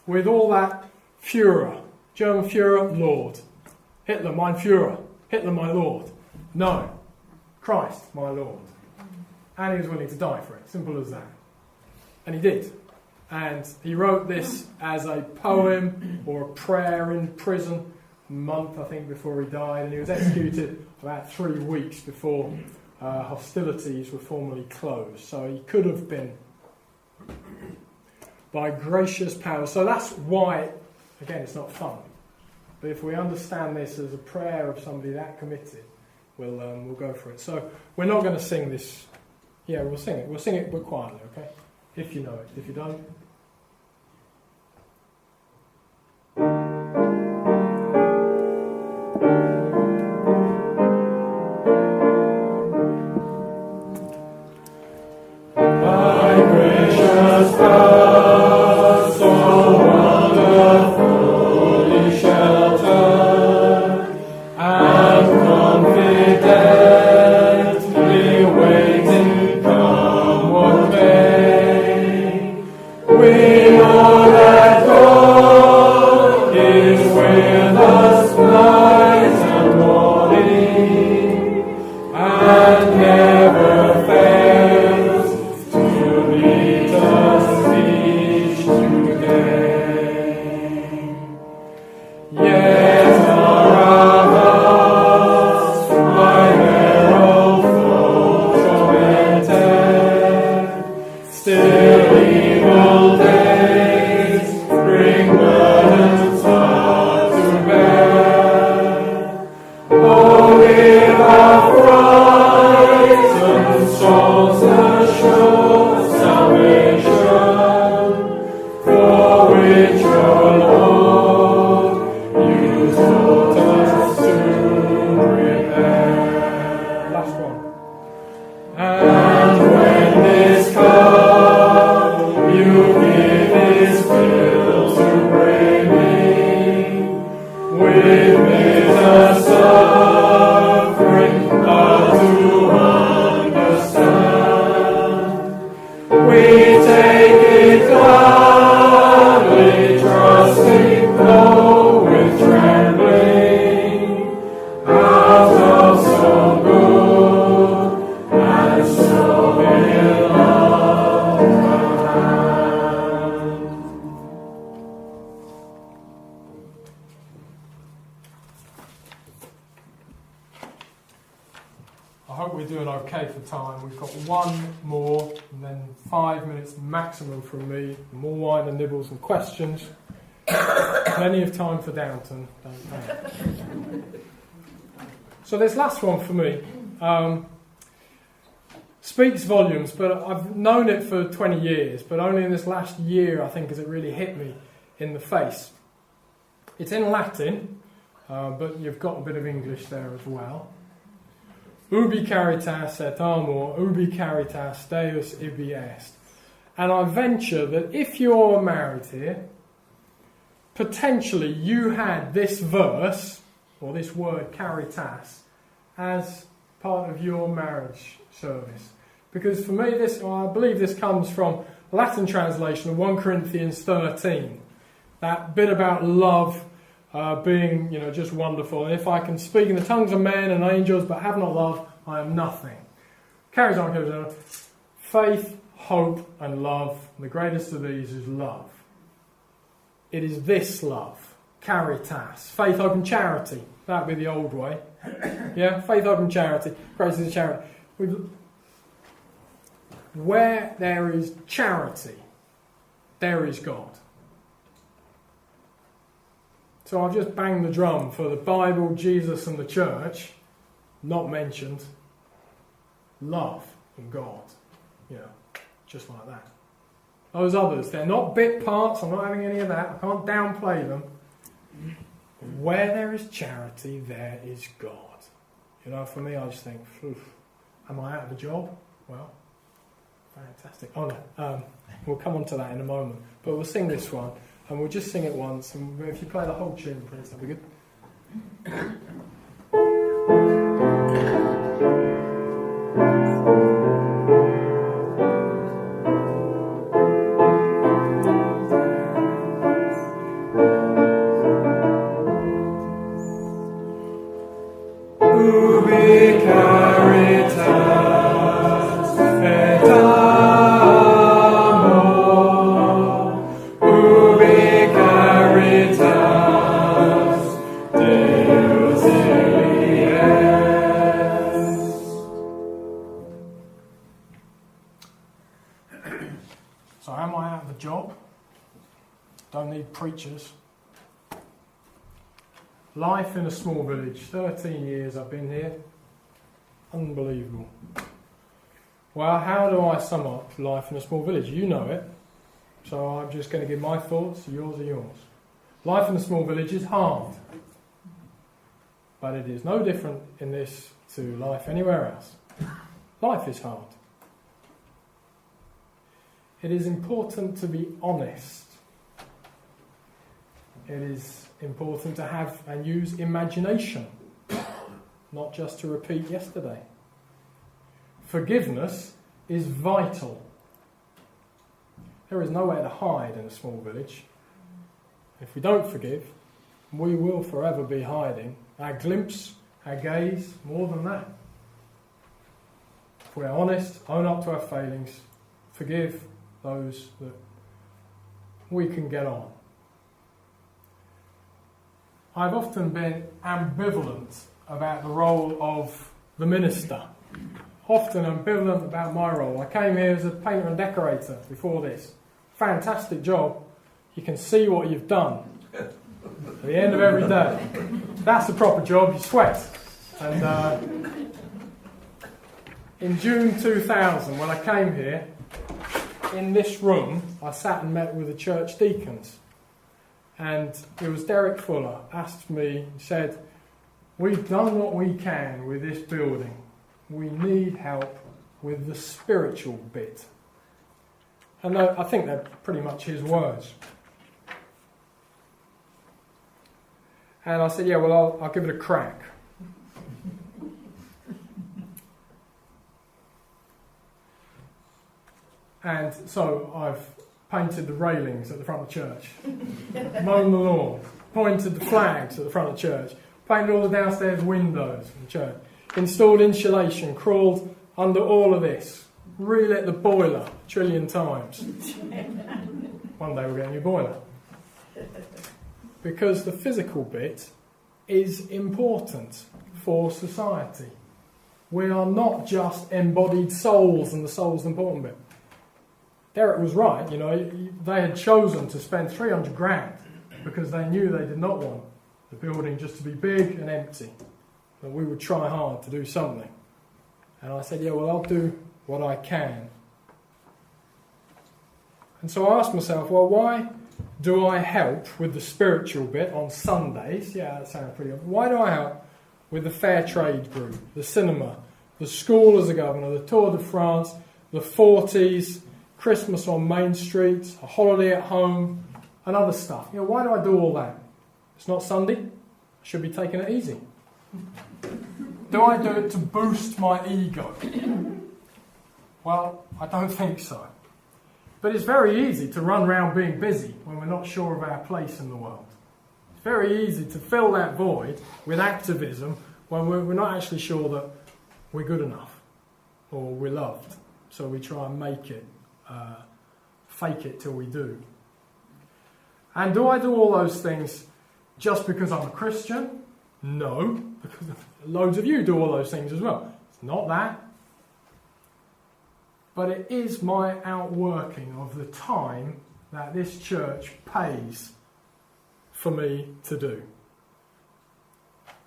with all that Führer. German Führer, Lord. Hitler, mein Führer. Hitler, my Lord. No. Christ, my Lord. And he was willing to die for it. Simple as that. And he did. And he wrote this as a poem or a prayer in prison, a month, I think, before he died. And he was executed about 3 weeks before hostilities were formally closed. So he could have been by gracious power. So that's why, again, it's not fun. But if we understand this as a prayer of somebody that committed, we'll go for it. So we're not going to sing this. Yeah, we'll sing it. We'll sing it, but quietly, okay? If you know it. If you don't... My gracious God, so wonderfully sheltered and confidently waiting, come what may. We know that God is with us night and morning, and never fails to meet us each today. Yet around us my herald foe tormented, still evil days bring burdens hard to bear. Oh, give our frightened souls assured salvation, for which, O Lord, you taught us to prepare. Last one. And when this cup you give is filled to brimming, with bitter suffering hard to understand, we take it gladly, trusting, though with trembling, out of so good and so beloved a hand. I hope we're doing okay for time. We've got one more, and then 5 minutes maximum from me. More wine and nibbles and questions. Plenty of time for Downton, don't panic. So this last one for me speaks volumes, but I've known it for 20 years, but only in this last year, I think, has it really hit me in the face. It's in Latin, but you've got a bit of English there as well. Ubi caritas et amor, ubi caritas Deus ibi est. And I venture that if you're married here, potentially you had this verse, or this word caritas, as part of your marriage service. Because for me, I believe this comes from a Latin translation of 1 Corinthians 13. That bit about love being, just wonderful. And if I can speak in the tongues of men and angels but have not love, I am nothing. Carries on. Faith, hope and love. The greatest of these is love. It is this love. Caritas. Faith, hope and charity. That would be the old way. Yeah, faith, hope and charity. Greatest is charity. Where there is charity, there is God. So I've just banged the drum for the Bible, Jesus and the church, not mentioned. Love and God. Just like that. Those others, they're not bit parts, I'm not having any of that, I can't downplay them. Where there is charity, there is God. For me, I just think, am I out of a job? Well, fantastic. Oh no, we'll come on to that in a moment. But we'll sing this one, and we'll just sing it once, and if you play the whole tune, please, that'd be good. Ubi caritas et amor, ubi caritas Deus ibi est. So am I out of a job? Don't need preachers. Life in a small village, 13 years I've been here. Unbelievable. Well, how do I sum up life in a small village? You know it, so I'm just going to give my thoughts, yours are yours. Life in a small village is hard, but it is no different in this to life anywhere else. Life is hard. It is important to be honest. It is important to have and use imagination, not just to repeat yesterday. Forgiveness is vital. There is nowhere to hide in a small village. If we don't forgive, we will forever be hiding our glimpse, our gaze, more than that. If we're honest, own up to our failings, forgive those that we can get on. I've often been ambivalent about the role of the minister. Often ambivalent about my role. I came here as a painter and decorator before this. Fantastic job. You can see what you've done at the end of every day. That's the proper job, you sweat. And in June 2000, when I came here, in this room, I sat and met with the church deacons. And it was Derek Fuller asked me, he said, "We've done what we can with this building. We need help with the spiritual bit." And I think they're pretty much his words. And I said, "Yeah, well, I'll give it a crack." And so I've painted the railings at the front of the church, mown the lawn, pointed the flags at the front of the church, painted all the downstairs windows in the church, installed insulation, crawled under all of this, relit the boiler a trillion times. One day we'll get a new boiler. Because the physical bit is important for society. We are not just embodied souls, and the soul's the important bit. Derek was right, you know, they had chosen to spend 300 grand because they knew they did not want the building just to be big and empty. That we would try hard to do something. And I said, "Yeah, well, I'll do what I can." And so I asked myself, well, why do I help with the spiritual bit on Sundays? Yeah, that sounds pretty obvious. Why do I help with the fair trade group, the cinema, the school as a governor, the Tour de France, the 40s, Christmas on Main Street, a holiday at home, and other stuff? You know, why do I do all that? It's not Sunday. I should be taking it easy. Do I do it to boost my ego? Well, I don't think so. But it's very easy to run around being busy when we're not sure of our place in the world. It's very easy to fill that void with activism when we're not actually sure that we're good enough or we're loved. So we try and make it, fake it till we do. And do I do all those things just because I'm a Christian? No, because loads of you do all those things as well. It's not that. But it is my outworking of the time that this church pays for me to do.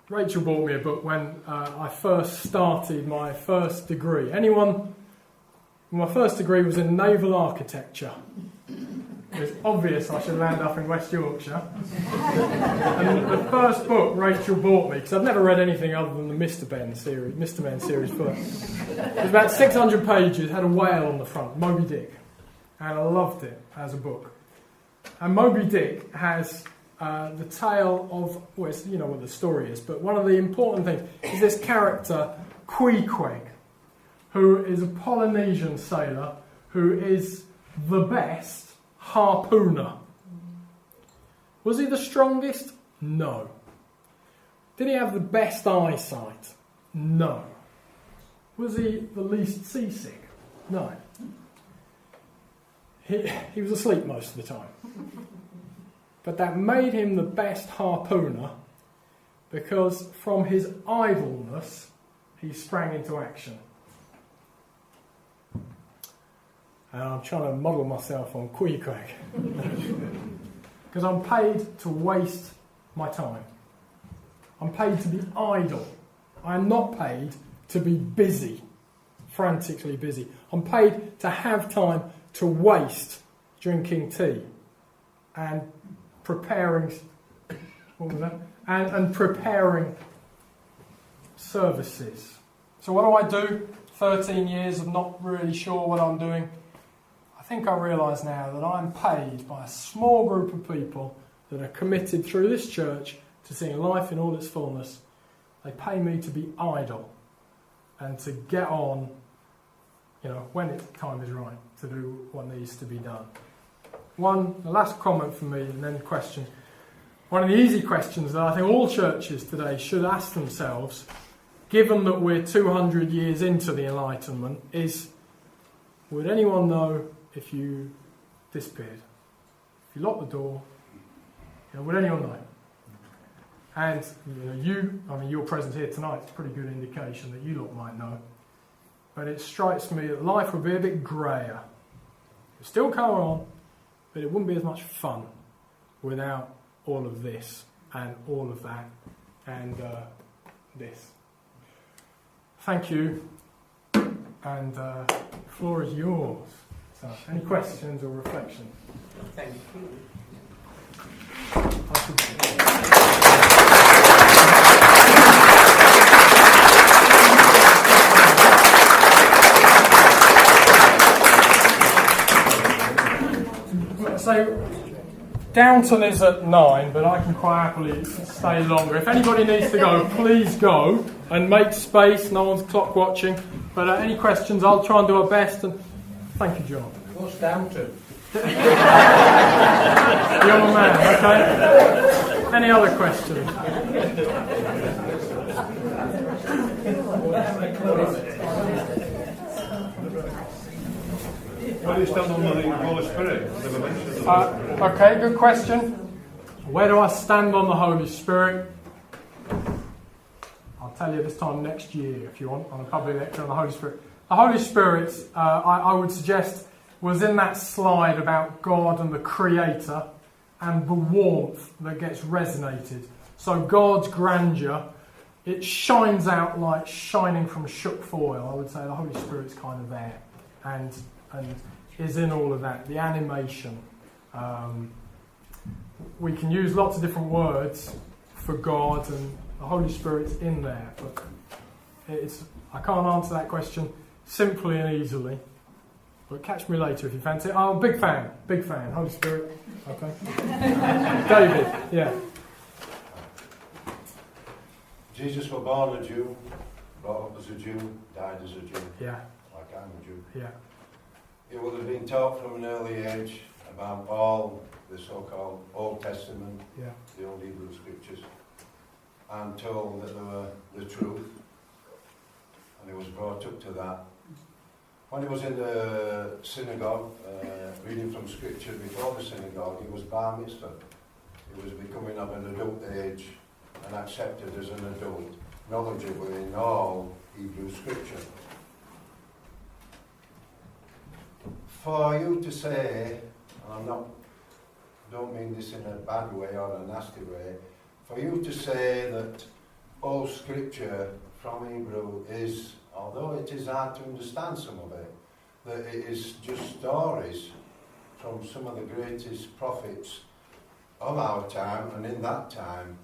Rachel bought me a book when I first started my first degree. Anyone? My first degree was in naval architecture. It was obvious I should land up in West Yorkshire. And the first book Rachel bought me, because I've never read anything other than the Mr. Men series book. It was about 600 pages, had a whale on the front, Moby Dick. And I loved it as a book. And Moby Dick has the tale of, well, you know what the story is, but one of the important things is this character, Queequeg, who is a Polynesian sailor who is the best harpooner. Was he the strongest? No. Did he have the best eyesight? No. Was he the least seasick? No. He was asleep most of the time. But that made him the best harpooner because from his idleness he sprang into action. And I'm trying to model myself on Queequeg. Because I'm paid to waste my time. I'm paid to be idle. I am not paid to be busy frantically busy. I'm paid to have time to waste drinking tea and preparing, what was that? And preparing services. So what do? 13 years of not really sure what I'm doing. I think I realise now that I'm paid by a small group of people that are committed through this church to seeing life in all its fullness. They pay me to be idle and to get on, when time is right, to do what needs to be done. The last comment from me and then question. One of the easy questions that I think all churches today should ask themselves, given that we're 200 years into the Enlightenment, is, would anyone know if you disappeared? If you locked the door, would anyone know? And your presence here tonight is a pretty good indication that you lot might know. But it strikes me that life would be a bit greyer. It'd still go on, but it wouldn't be as much fun without all of this and all of that and this. Thank you, and the floor is yours. So, any questions or reflections? Thank you. So, Downton is at 9, but I can quite happily stay longer. If anybody needs to go, please go and make space. No one's clock watching. But any questions, I'll try and do our best. And thank you, John. What's Downton? Young man, okay? Any other questions? Where do you stand on the Holy Spirit? Never mentioned it. Okay, good question. Where do I stand on the Holy Spirit? I'll tell you this time next year, if you want, on a public lecture on the Holy Spirit. The Holy Spirit, I would suggest, was in that slide about God and the Creator and the warmth that gets resonated. So God's grandeur, it shines out like shining from shook foil. I would say the Holy Spirit's kind of there and is in all of that. The animation. We can use lots of different words for God, and the Holy Spirit's in there. But I can't answer that question simply and easily. But catch me later if you fancy it. I'm a big fan. Holy Spirit. Okay. David, yeah. Jesus was born a Jew, brought up as a Jew, died as a Jew. Yeah. Like I'm a Jew. Yeah. He would have been taught from an early age about all the so-called Old Testament, Yeah. the Old Hebrew Scriptures, and told that they were the truth. And he was brought up to that. When he was in the synagogue, reading from Scripture before the synagogue, he was bar mitzvah. He was becoming of an adult age and accepted as an adult, knowledgeable in all Hebrew Scripture. For you to say, and don't mean this in a bad way or a nasty way, for you to say that all Scripture from Hebrew is, although it is hard to understand some of it, that it is just stories from some of the greatest prophets of our time and in that time,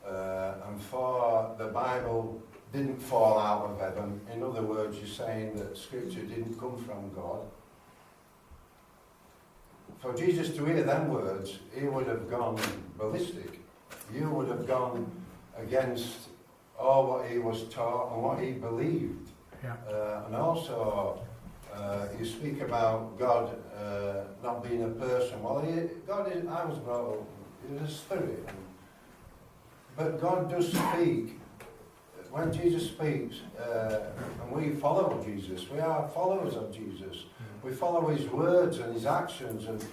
and for the Bible didn't fall out of heaven. In other words, you're saying that Scripture didn't come from God. For Jesus to hear them words, he would have gone ballistic. You would have gone against all what he was taught and what he believed. Yeah. And also, you speak about God not being a person. Well, I was brought up, he's a spirit. But God does speak. When Jesus speaks, and we follow Jesus, we are followers of Jesus. We follow his words and his actions and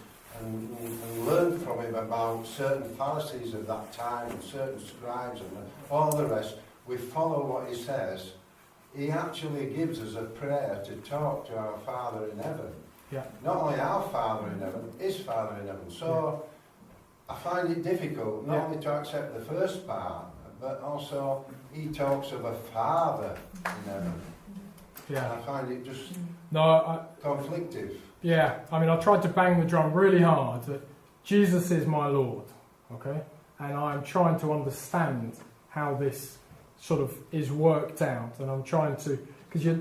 learn from him about certain Pharisees of that time and certain scribes and all the rest. We follow what he says. He actually gives us a prayer to talk to our Father in heaven. Yeah. Not only our Father in heaven, his Father in heaven. So I find it difficult not only to accept the first part, but also he talks of a Father in heaven. Yeah. I find it just No, conflictive. yeah. I mean, I tried to bang the drum really hard that Jesus is my Lord, okay? And I'm trying to understand how this sort of is worked out. And I'm trying to, because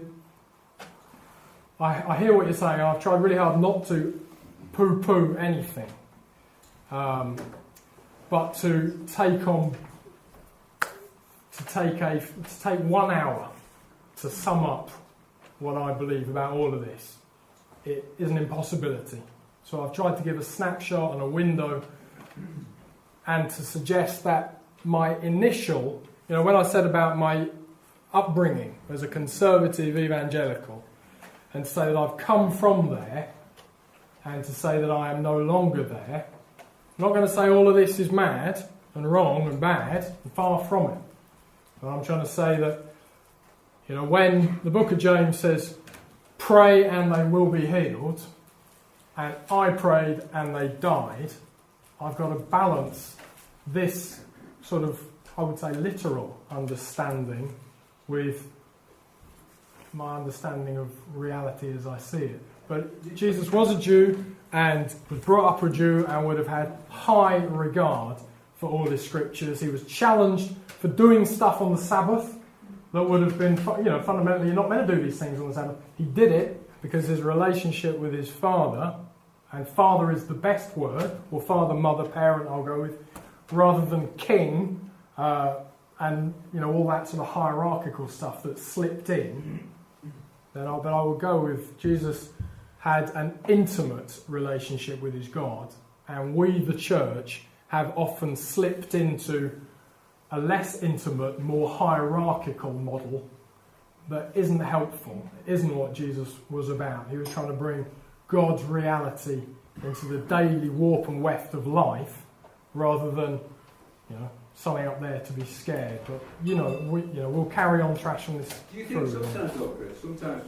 I hear what you're saying. I've tried really hard not to poo-poo anything, but to take 1 hour to sum up what I believe about all of this. It is an impossibility. So I've tried to give a snapshot and a window, and to suggest that my initial, when I said about my upbringing as a conservative evangelical, and to say that I've come from there, and to say that I am no longer there, I'm not going to say all of this is mad and wrong and bad, and far from it. But I'm trying to say that, when the book of James says, pray and they will be healed, and I prayed and they died, I've got to balance this sort of, I would say, literal understanding with my understanding of reality as I see it. But Jesus was a Jew and was brought up a Jew and would have had high regard for all his scriptures. He was challenged for doing stuff on the Sabbath that would have been, fundamentally, you're not meant to do these things on the Sabbath. He did it because his relationship with his father, and father is the best word, or father, mother, parent, I'll go with, rather than king, and all that sort of hierarchical stuff that slipped in. But I will go with Jesus had an intimate relationship with his God, and we, the church, have often slipped into a less intimate, more hierarchical model that isn't helpful. It isn't what Jesus was about. He was trying to bring God's reality into the daily warp and weft of life, rather than, something up there to be scared. But we'll carry on trashing this. Do you think sometimes, though, Chris, that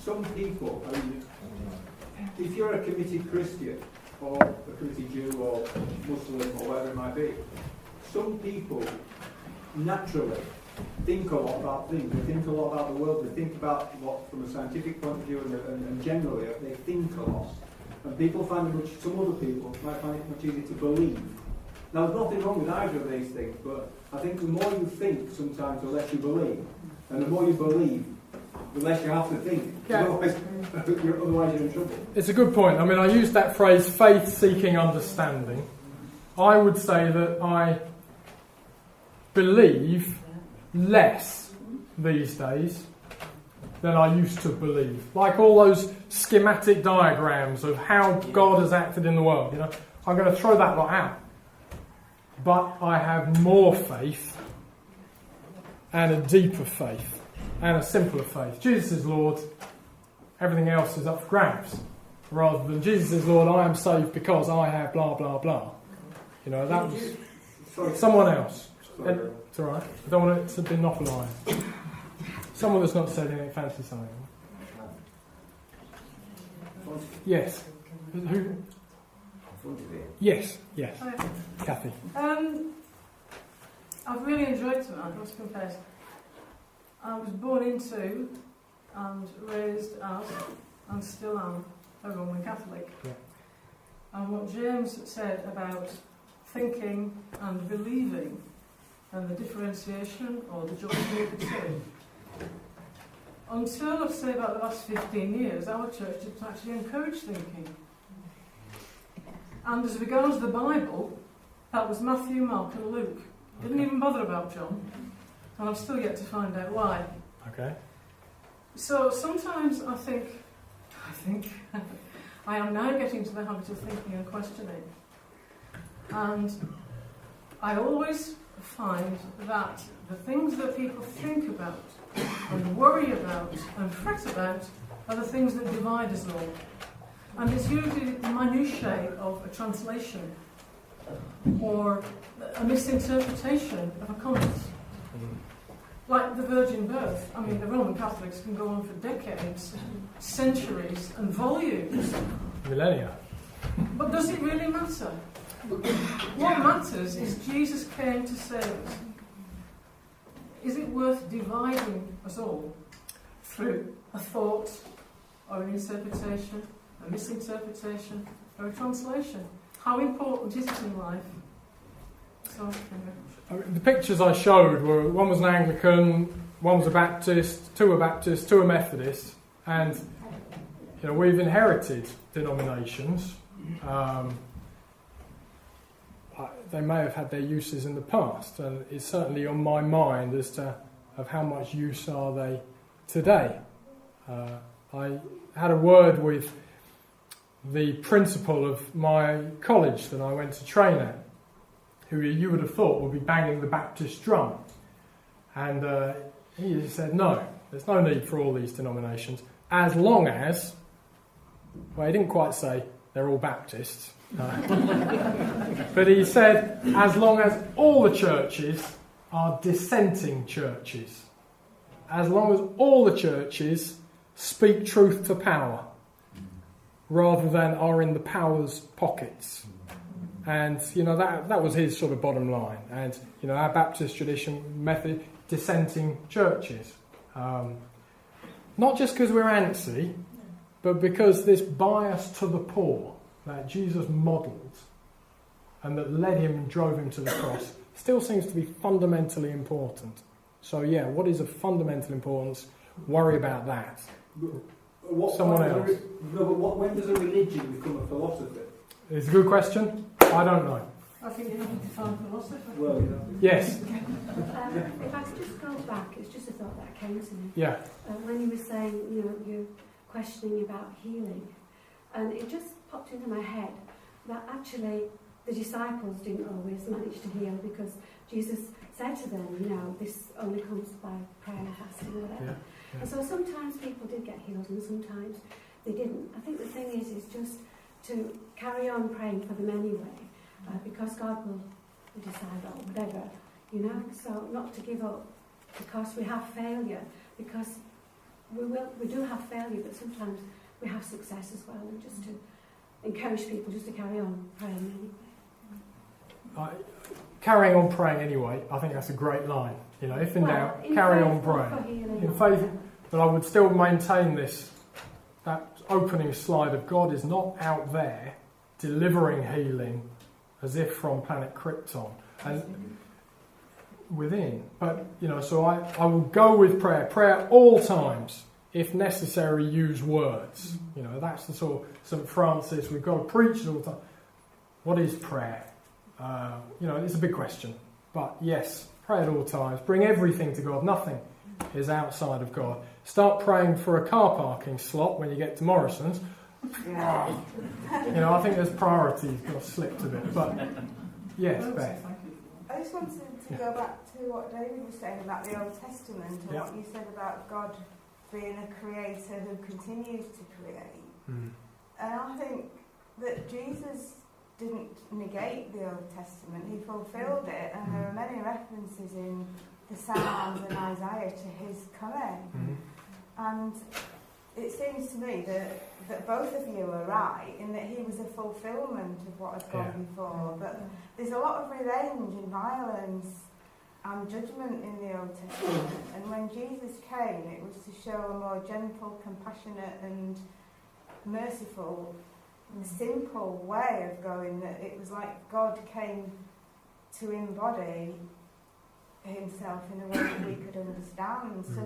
some people, if you're a committed Christian or a committed Jew or Muslim or whatever it might be, some people naturally think a lot about things. They think a lot about the world. They think about what, from a scientific point of view, and generally, they think a lot. And people find it some other people might find it much easier to believe. Now, there's nothing wrong with either of these things, but I think the more you think, sometimes, the less you believe. And the more you believe, the less you have to think. Yeah. Otherwise you're in trouble. It's a good point. I mean, I used that phrase, faith-seeking understanding. I would say that I believe less these days than I used to believe. Like all those schematic diagrams of how God has acted in the world. I'm going to throw that lot out. But I have more faith, and a deeper faith, and a simpler faith. Jesus is Lord, everything else is up for grabs. Rather than Jesus is Lord, I am saved because I have blah, blah, blah. That was someone else. It's all right. I don't want it to be monopolised. Someone that's not said anything fancy something. Yes. Who? Yes. Hi. Kathy. I've really enjoyed tonight, I must confess. I was born into and raised as, and still am, a Roman Catholic. Yeah. And what James said about thinking and believing, and the differentiation or the juxtaposition of the two. Until, I'd say, about the last 15 years, our church didn't actually encourage thinking. And as regards the Bible, that was Matthew, Mark and Luke. Didn't even bother about John. And I've still yet to find out why. Okay. So sometimes I think I am now getting to the habit of thinking and questioning. And I always find that the things that people think about and worry about and fret about are the things that divide us all. And it's usually the minutiae of a translation or a misinterpretation of a comment. Like the virgin birth. I mean, the Roman Catholics can go on for decades, centuries, and volumes. Millennia. But does it really matter? What matters is Jesus came to save us. is it worth dividing us all through a thought or an interpretation, a misinterpretation, or a translation? How important is it in life? So, The pictures I showed were, one was an Anglican, one was a Baptist, two were Methodists, and we've inherited denominations. They may have had their uses in the past, and it's certainly on my mind as to of how much use are they today. I had a word with the principal of my college that I went to train at, who you would have thought would be banging the Baptist drum. And he said, no, there's no need for all these denominations, as long as, well, he didn't quite say they're all Baptists, but he said, as long as all the churches are dissenting churches, as long as all the churches speak truth to power, rather than are in the power's pockets. And, that was his sort of bottom line. And, our Baptist tradition method, dissenting churches. Not just because we're antsy, but because this bias to the poor that Jesus modelled and that led him and drove him to the cross still seems to be fundamentally important. So, what is of fundamental importance? Worry about that. Someone else. When does a religion become a philosophy? It's a good question. I don't know. I think you have to define philosophy. Well, Yes. If I could just go back, it's just a thought that came to me. Yeah. When you were saying, you're questioning about healing, and it just popped into my head that actually the disciples didn't always manage to heal, because Jesus said to them, this only comes by prayer and fasting or whatever. Yeah. And so sometimes people did get healed and sometimes they didn't. I think the thing is just to carry on praying for them anyway, because God will decide or whatever, so not to give up because we have failure, because we do have failure, but sometimes we have success as well, and just to encourage people just to carry on praying anyway. Carrying on praying anyway, I think that's a great line. If in doubt, carry on praying. In faith, but I would still maintain that opening slide of God is not out there delivering healing as if from planet Krypton and within. But, so I will go with prayer. Prayer all times. If necessary, use words. That's the sort of St. Francis, we've got to preach it all the time. What is prayer? It's a big question. But yes, pray at all times. Bring everything to God. Nothing is outside of God. Start praying for a car parking slot when you get to Morrison's. I think there's priorities got slipped a bit. But yes, Beth. I just wanted to go back to what David was saying about the Old Testament and what you said about God being a creator who continues to create. And I think that Jesus didn't negate the Old Testament, he fulfilled it, and there are many references in the Psalms and Isaiah to his coming. And it seems to me that both of you are right in that he was a fulfilment of what had gone before, but there's a lot of revenge and violence and judgment in the Old Testament, and when Jesus came it was to show a more gentle, compassionate and merciful, simple way of going, that it was like God came to embody himself in a way that we could understand. So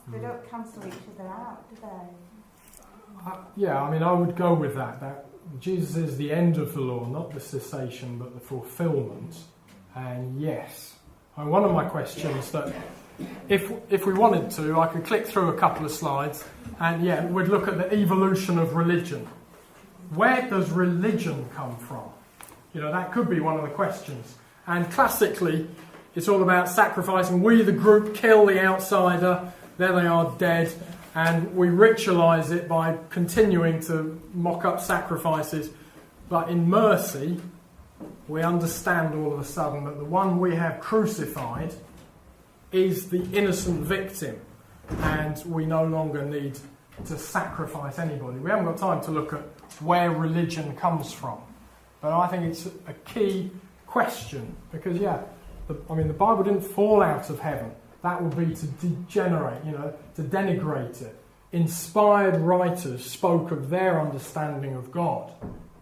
they don't cancel each other out, do they? I would go with that Jesus is the end of the law, not the cessation but the fulfilment. And yes, one of my questions that if we wanted to, I could click through a couple of slides and we'd look at the evolution of religion. Where does religion come from? That could be one of the questions. And classically, it's all about sacrificing. We, the group, kill the outsider. There they are, dead. And we ritualise it by continuing to mock up sacrifices. But in mercy, we understand all of a sudden that the one we have crucified is the innocent victim. And we no longer need to sacrifice anybody. We haven't got time to look at where religion comes from. But I think it's a key question. Because, the Bible didn't fall out of heaven. that would be to degenerate, to denigrate it. Inspired writers spoke of their understanding of God,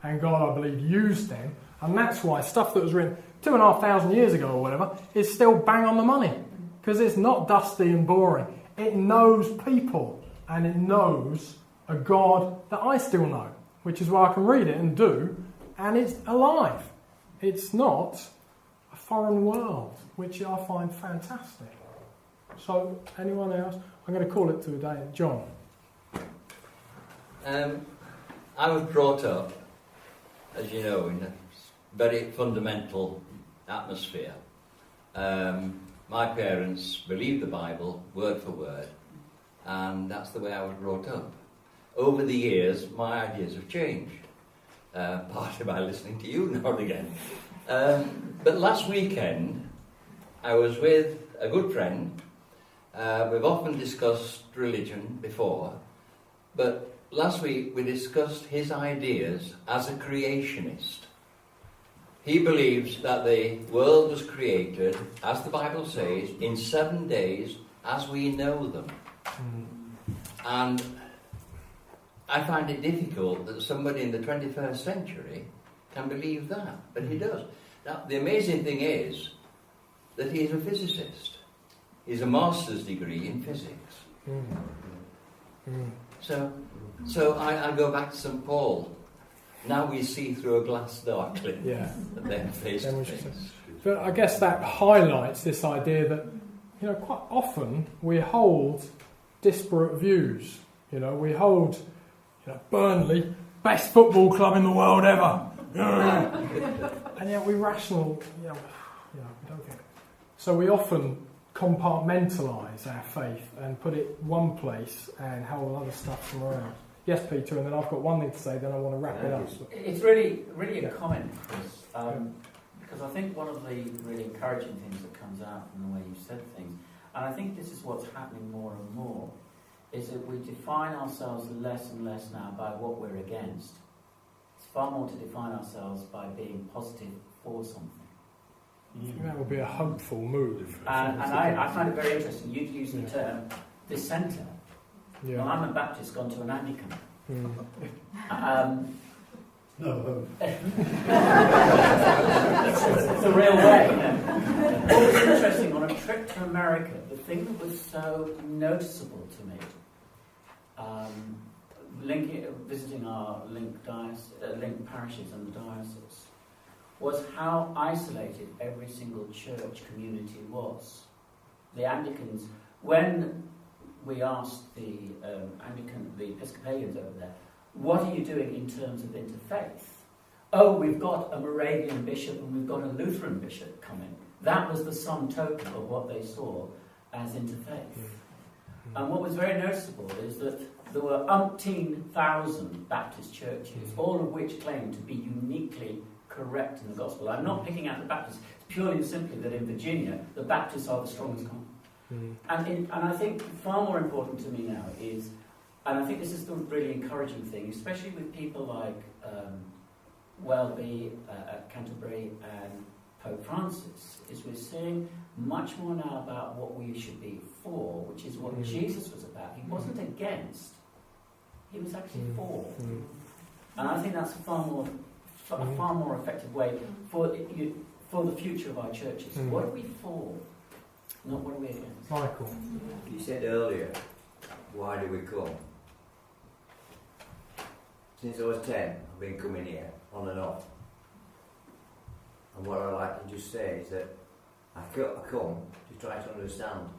and God, I believe, used them, and that's why stuff that was written 2,500 years ago or whatever is still bang on the money, because it's not dusty and boring. It knows people, and it knows a God that I still know, which is why I can read it and do, and it's alive. It's not a foreign world, which I find fantastic. So, anyone else? I'm going to call it to a day. John. I was brought up, as you know, in a very fundamental atmosphere. My parents believed the Bible word for word, and that's the way I was brought up. Over the years, my ideas have changed, partly by listening to you now and again. But last weekend, I was with a good friend. We've often discussed religion before, but last week we discussed his ideas as a creationist. He believes that the world was created, as the Bible says, in 7 days as we know them. And I find it difficult that somebody in the 21st century can believe that, but he does. Now, the amazing thing is that he is a physicist. He's a master's degree in physics. So I go back to St. Paul. Now we see through a glass darkly. Yeah. And then face to face. But I guess that highlights this idea that, quite often we hold disparate views. We hold, Burnley, best football club in the world ever. And yet we rational, we don't get it. So we often compartmentalise our faith and put it one place and hold other stuff from around. Yes, Peter, and then I've got one thing to say, then I want to wrap it up. It's really a comment, Chris, because I think one of the really encouraging things that comes out from the way you've said things, and I think this is what's happening more and more, is that we define ourselves less and less now by what we're against. It's far more to define ourselves by being positive for something. I think that would be a hopeful move. And I find it very interesting. You've used the term dissenter. Yeah. Well, I'm a Baptist gone to an Anglican. No. It's a real way. What was interesting, on a trip to America, the thing that was so noticeable to me, visiting our linked parishes and the diocese, was how isolated every single church community was. The Anglicans, when we asked the Episcopalians over there, what are you doing in terms of interfaith? Oh, we've got a Moravian bishop and we've got a Lutheran bishop coming. That was the sum total of what they saw as interfaith. And what was very noticeable is that there were umpteen thousand Baptist churches, all of which claimed to be uniquely correct in the gospel. I'm not picking out the Baptists, it's purely and simply that in Virginia, the Baptists are the strongest one. And I think far more important to me now is, and I think this is the really encouraging thing, especially with people like Welby at Canterbury and Pope Francis, is we're seeing much more now about what we should be for, which is what Jesus was about. He wasn't against, he was actually for. And I think that's a far more effective way for the future of our churches. What are we for? Not what are we against? Michael. You said earlier, why do we come? Since I was 10, I've been coming here, on and off. And what I like to just say is that I come to try to understand.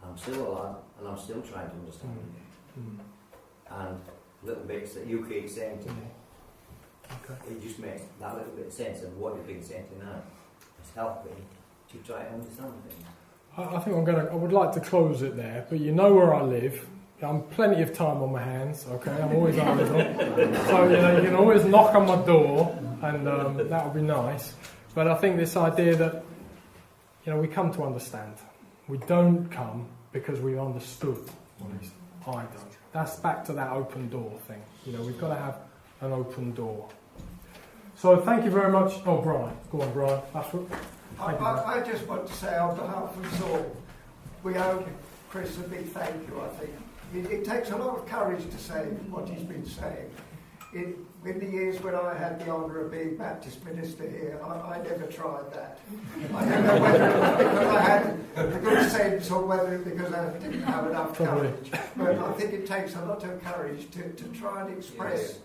I'm still alive, and I'm still trying to understand. And little bits that you keep saying to me, it just makes that little bit of sense of what you've been saying tonight. It's helped me to try to understand things. I think I would like to close it there, but you know where I live. I'm plenty of time on my hands, okay? I'm always available. So, you can always knock on my door, and that would be nice. But I think this idea that, we come to understand. We don't come because we've understood. I don't. That's back to that open door thing. We've got to have an open door. So thank you very much. Oh, Brian. Go on, Brian. That's what. I just want to say on behalf of us all, we owe Chris a big thank you, I think. It takes a lot of courage to say what he's been saying. In the years when I had the honour of being Baptist minister here, I never tried that. I don't know whether it was because I had the good sense or whether it was because I didn't have enough courage. But I think it takes a lot of courage to try and express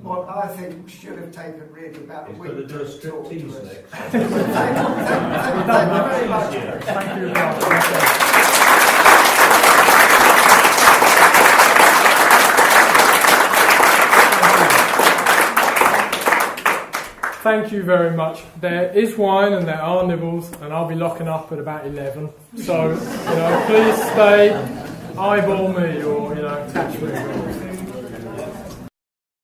what I think should have taken really about a week to talk to us. Thank you very much. Thank you, John. Thank you very much. There is wine and there are nibbles, and I'll be locking up at about 11. So, please stay, eyeball me or, catch me.